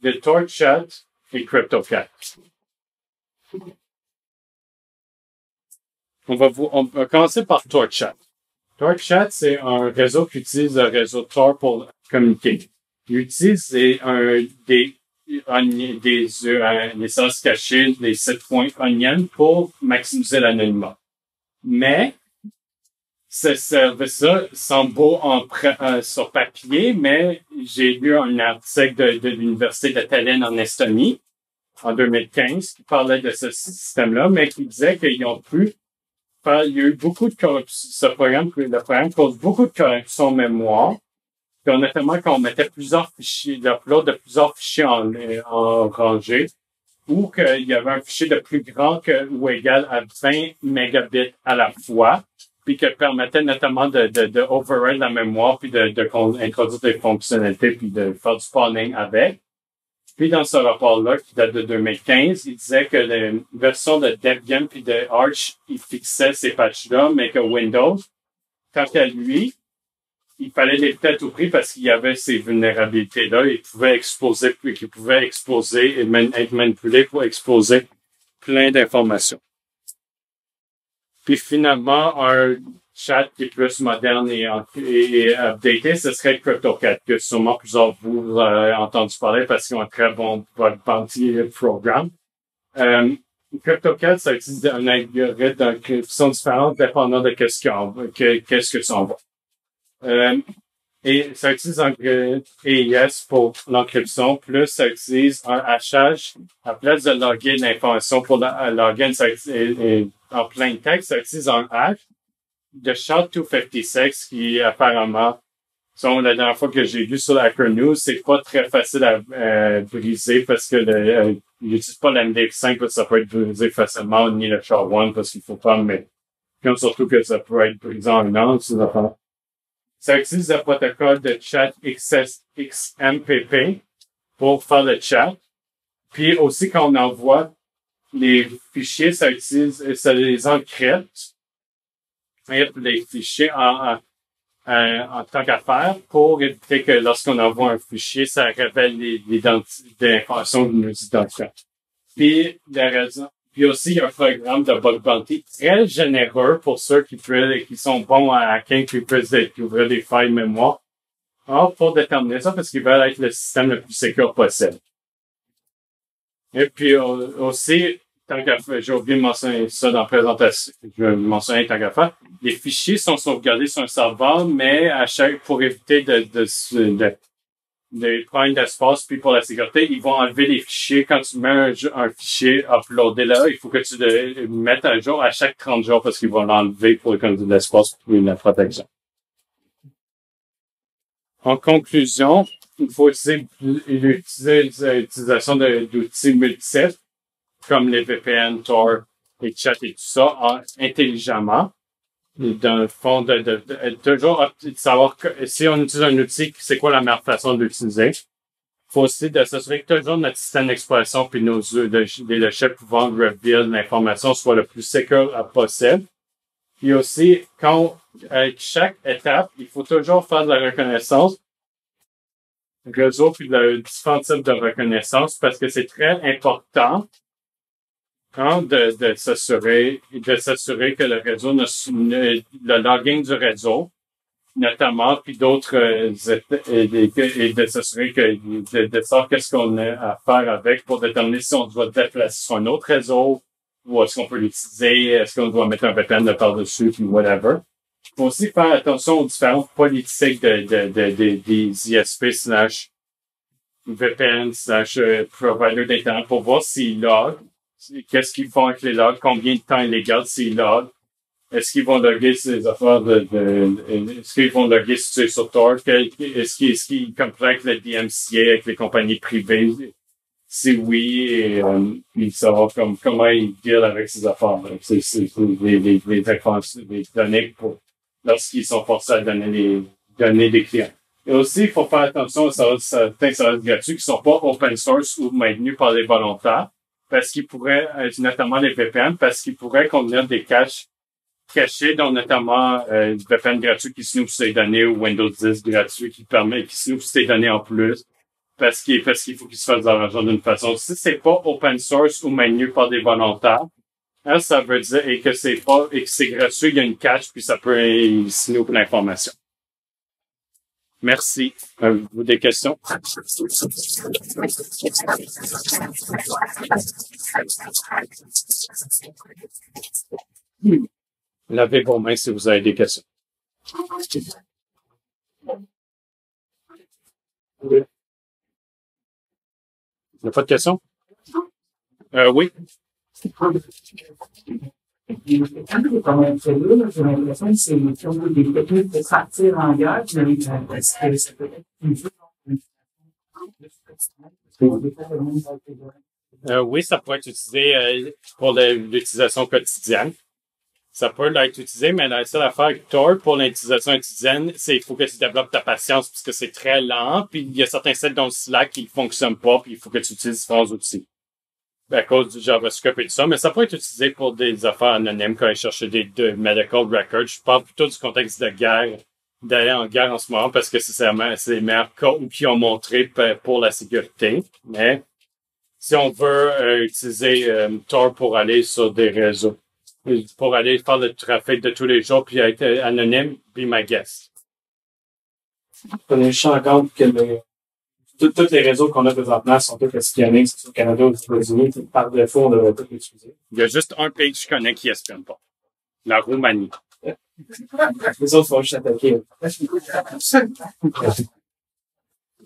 Le Tor Chat et CryptoCat. On va commencer par Tor Chat. Tor Chat, c'est un réseau qui utilise le réseau Tor pour communiquer. Il utilise des licences cachées, des sites .onion pour maximiser l'anonymat. Mais, Ce service-là semble beau sur papier, mais j'ai lu un article de l'Université de Tallinn en Estonie en 2015 qui parlait de ce système-là, mais qui disait qu'ils ont pu faire, il y a eu beaucoup de corruption, le programme cause beaucoup de corruption mémoire. Puis notamment quand on mettait plusieurs fichiers, l'upload de plusieurs fichiers en rangée, ou qu'il y avait un fichier de plus grand que ou égal à 20 mégabits à la fois, puis que permettait notamment de override la mémoire, puis introduire des fonctionnalités, puis de faire du spawning avec. Puis dans ce rapport-là, qui date de 2015, il disait que les versions de Debian puis de Arch, il fixait ces patchs-là, mais que Windows, quant à lui, il fallait l'éviter à tout prix parce qu'il y avait ces vulnérabilités-là. Il pouvait exposer et être manipulé pour exposer plein d'informations. Puis finalement, un chat qui est plus moderne et updaté, ce serait CryptoCat, que sûrement plusieurs de vous avez entendu parler parce qu'ils ont un très bon bug bounty programme. CryptoCat, ça utilise un algorithme d'encryption différent dépendant de qu'est-ce que tu envoies. Et ça utilise un AES pour l'encryption, plus ça utilise un hachage. À place de loguer l'information pour la login, en plein texte, ça utilise un hash de SHA-256 qui apparemment, selon la dernière fois que j'ai vu sur Hacker News, c'est pas très facile à briser parce que il n'utilise pas l'MD5 parce que ça peut être brisé facilement, ni le SHA-1 parce qu'il faut pas, mais surtout que ça peut être brisé en une heure, ces affaires. Ça utilise le protocole de chat XMPP pour faire le chat. Puis aussi, quand on envoie les fichiers, ça les encrypte. Les fichiers en tant qu'affaire pour éviter que lorsqu'on envoie un fichier, ça révèle des informations de nos identifiants. Puis, puis aussi, il y a un programme de bug bounty très généreux pour ceux qui sont bons à hacking, qui peuvent découvrir des failles mémoire. Alors, pour déterminer ça, parce qu'ils veulent être le système le plus sécure possible. Et puis, aussi, tant qu'à faire, j'ai oublié de mentionner ça dans la présentation, je vais mentionner tant qu'à faire, les fichiers sont sauvegardés sur un serveur, mais pour éviter des problèmes d'espace, puis pour la sécurité, ils vont enlever les fichiers. Quand tu mets un fichier uploadé là, il faut que tu le mettes à jour à chaque 30 jours parce qu'ils vont l'enlever pour économiser de l'espace pour la protection. En conclusion, il faut utiliser l'utilisation d'outils multiples comme les VPN, Tor, les chats et tout ça intelligemment. Et dans le fond, toujours savoir si on utilise un outil, c'est quoi la meilleure façon de l'utiliser. Il faut aussi s'assurer que toujours notre système d'exploitation puis les logiciels pouvant reveal l'information soit le plus sécure possible. Puis aussi, avec chaque étape, il faut toujours faire de la reconnaissance réseau puis de différents types de reconnaissance parce que c'est très important de s'assurer que le réseau le logging du réseau, notamment, puis d'autres et de s'assurer de savoir qu'est-ce qu'on a à faire avec pour déterminer si on doit déplacer sur un autre réseau ou est-ce qu'on peut l'utiliser, est-ce qu'on doit mettre un VPN de par-dessus, puis whatever. Il faut aussi faire attention aux différentes politiques des ISP / VPN / provider d'Internet pour voir s'ils loguent. Qu'est-ce qu'ils font avec les logs? Combien de temps ils les gardent s'ils loguent? Est-ce qu'ils vont loguer ces affaires est-ce qu'ils vont loguer sur Tor? Est-ce qu'ils comprennent avec le DMCA, avec les compagnies privées? Si oui, puis savoir comment ils deal avec ces affaires. C'est les données lorsqu'ils sont forcés à donner les données des clients. Et aussi, il faut faire attention à certains services gratuits qui sont pas open source ou maintenus par les volontaires. Parce qu'ils pourraient, notamment les VPN, parce qu'ils pourraient contenir des caches cachés, dont notamment VPN gratuit qui snoop ses données ou Windows 10 gratuit qui snoop ses données en plus parce qu'il faut qu'ils se fassent de l'argent d'une façon. Si c'est pas open source ou maintenu par des volontaires, ça veut dire que c'est gratuit, il y a une cache puis ça peut snoop l'information. Merci. Avez-vous des questions? Lavez vos mains si vous avez des questions. Il n'y a pas de questions? Oui. Comme un là, j'ai l'impression que c'est des techniques pour partir en guerre, mais ça peut être Oui, ça pourrait être utilisé pour l'utilisation quotidienne. Ça peut être utilisé, mais la seule affaire avec Tor pour l'utilisation quotidienne, c'est qu'il faut que tu développes ta patience parce que c'est très lent, puis il y a certains sites dans le Slack qui ne fonctionnent pas, puis il faut que tu utilises différents outils. À cause du JavaScript et tout ça, mais ça peut être utilisé pour des affaires anonymes quand ils cherchent des medical records. Je parle plutôt du contexte de guerre, d'aller en guerre en ce moment parce que c'est les meilleurs cas qui ont montré pour la sécurité. Mais si on veut utiliser Tor pour aller sur des réseaux, pour aller faire le trafic de tous les jours puis être anonyme, be my guest. Prenez juste en compte que tous les réseaux qu'on a présentement sont tous espionnés, c'est au Canada, aux États-Unis, par défaut, on devrait tout l'utiliser. Il y a juste un pays que je connais qui espionne pas. La Roumanie. Les autres vont juste attaquer.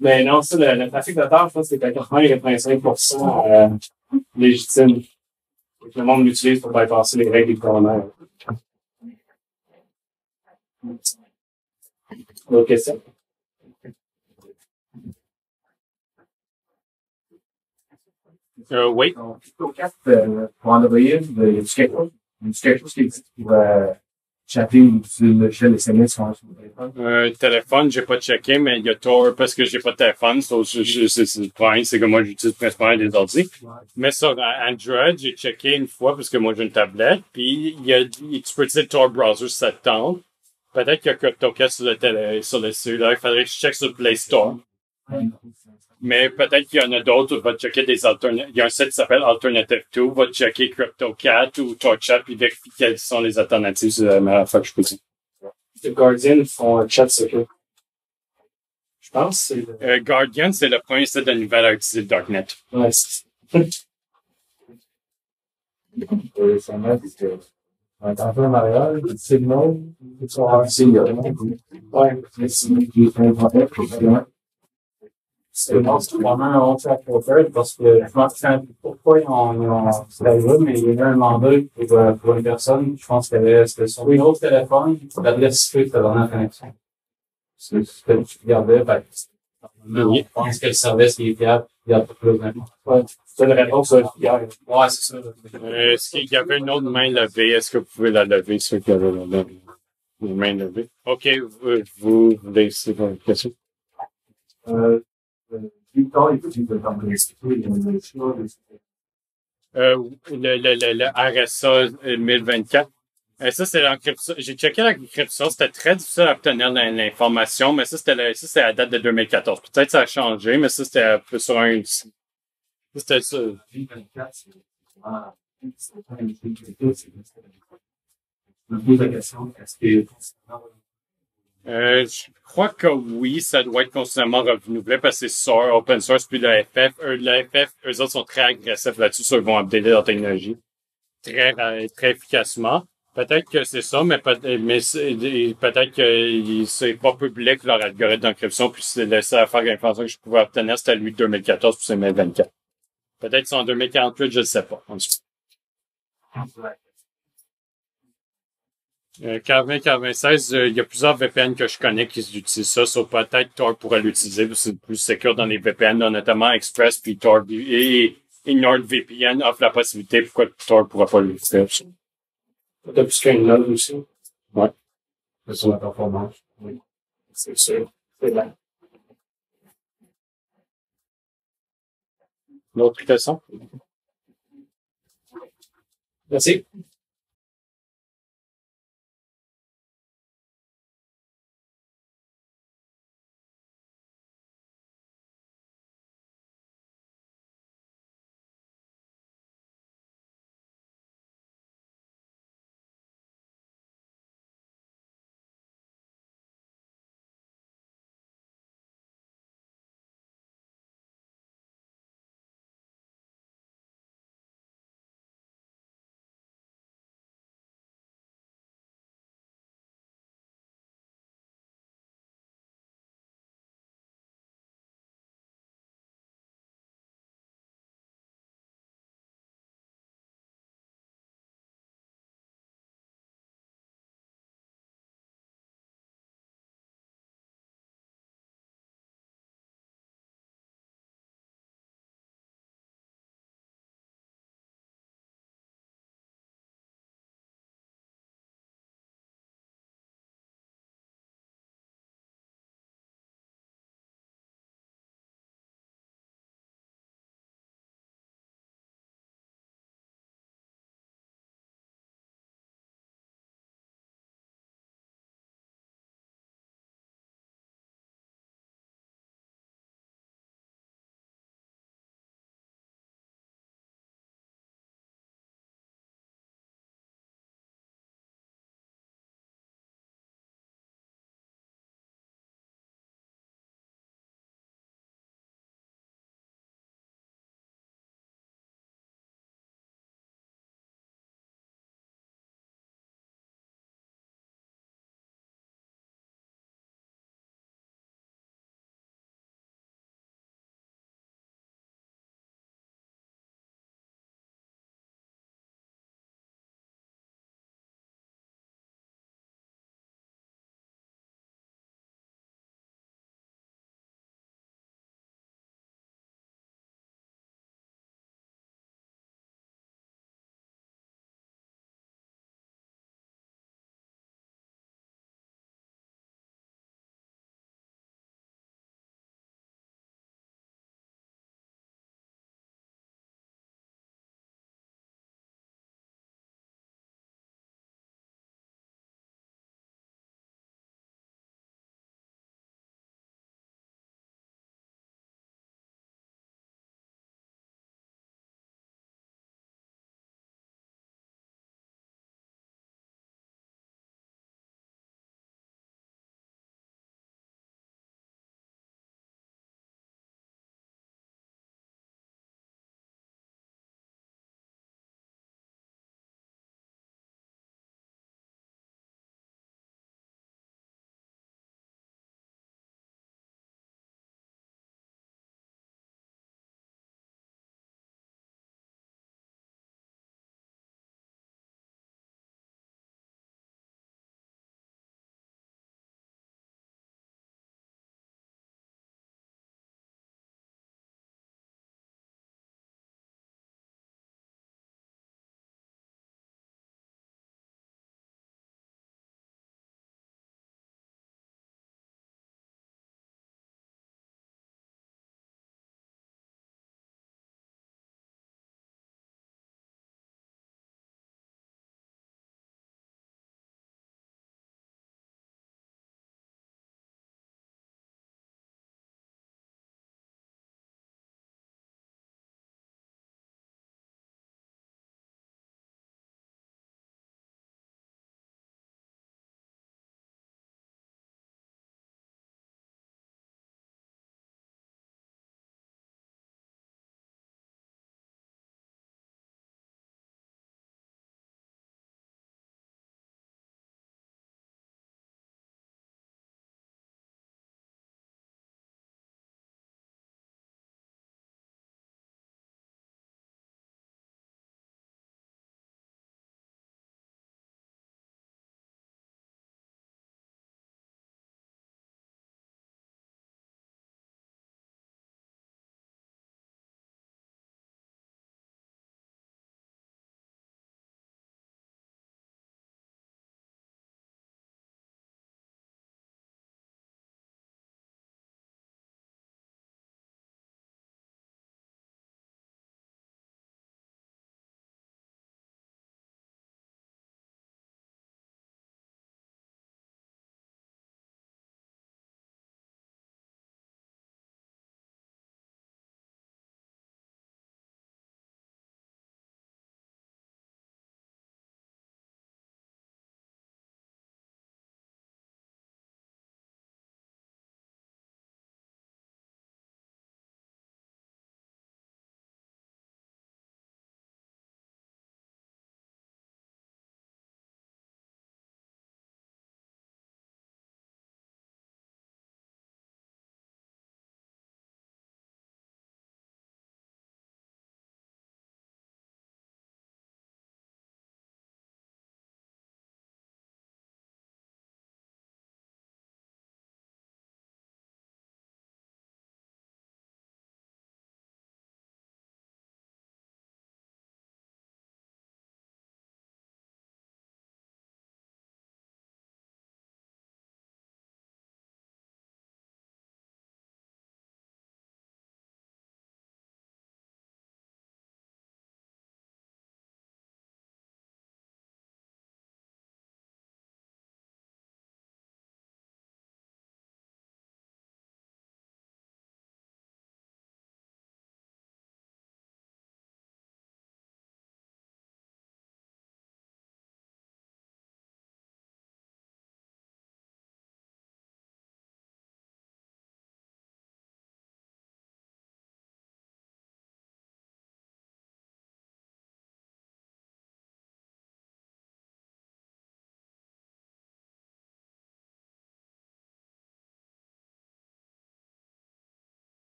Mais non, ça, le trafic de terre, je pense que c'est à 80-85% légitime. Le monde l'utilise pour bypasser les règles du coroner. D'autres questions? Oui. CryptoCat, pour Android, il y a quelque chose qui existe pour chatter ou utiliser le logiciel SMS sur son téléphone. Téléphone, j'ai pas checké, mais il y a Tor parce que j'ai pas de téléphone. C'est le problème, c'est que moi, j'utilise principalement des ordi. Mais sur Android, j'ai checké une fois parce que moi, j'ai une tablette. Puis, tu peux utiliser Tor Browser si ça te tente. Peut-être qu'il y a CryptoCat sur le cellulaire. Il faudrait que je check sur le Play Store. Mais peut-être qu'il y en a d'autres. Va checker des alternatives. Il y a un site qui s'appelle Alternative 2. Va checker CryptoCat ou TorChat puis vérifier quelles sont les alternatives. C'est la meilleure fois que je peux dire. The Guardian font un chat secret. Je pense que c'est Guardian, c'est le premier site de nouvelles à utiliser le Darknet. Ouais, c'est Ça met que on est en plein mariage, le signal, ils sont en signal. ouais. Qui est important, c'est vraiment on fait pour faire parce que je pense que pourquoi c'est arrivé, mais il y avait un mandat pour une personne, je pense qu'elle avait c'était son numéro de téléphone, l'adresse IP de la dernière connexion. C'est ce que tu regardais, je pense que le service il est fiable, il y a pas plus d'infos. Ouais. C'est une réponse hier. Ouais, c'est ça. Est-ce qu'il y avait une autre main levée? Est-ce que vous pouvez la lever, ceux qui avaient la main levée? OK, vous voulez, c'est une question? Victor, il faut que tu peux expliquer les choses. Le RSA 1024. Ça, c'est l'encryption. J'ai checké l'encryption. C'était très difficile à obtenir l'information, mais ça, c'était la date de 2014. Peut-être que ça a changé, mais ça, c'était un peu sur un... C'était ça. Je crois que oui, ça doit être constamment renouvelé parce que c'est sur open source, puis le FF, eux autres sont très agressifs là-dessus, ils vont updater leur technologie très efficacement. Peut-être que c'est ça, mais peut-être que c'est pas public leur algorithme d'encryption, puis c'est la seule affaire d'information que je pouvais obtenir, c'était lui de 2014 puis c'est 2024. Peut-être que c'est en 2048, je ne sais pas. 96, il y a plusieurs VPN que je connais qui utilisent ça, sauf peut-être Tor pourrait l'utiliser, parce que c'est plus sécure dans les VPN, notamment Express, puis Tor, et NordVPN offre la possibilité, pourquoi Tor pourra pas le faire. T'as plus qu'un node aussi. Ouais. C'est sur la performance. Oui. C'est sûr. C'est là. D'autres questions? Merci.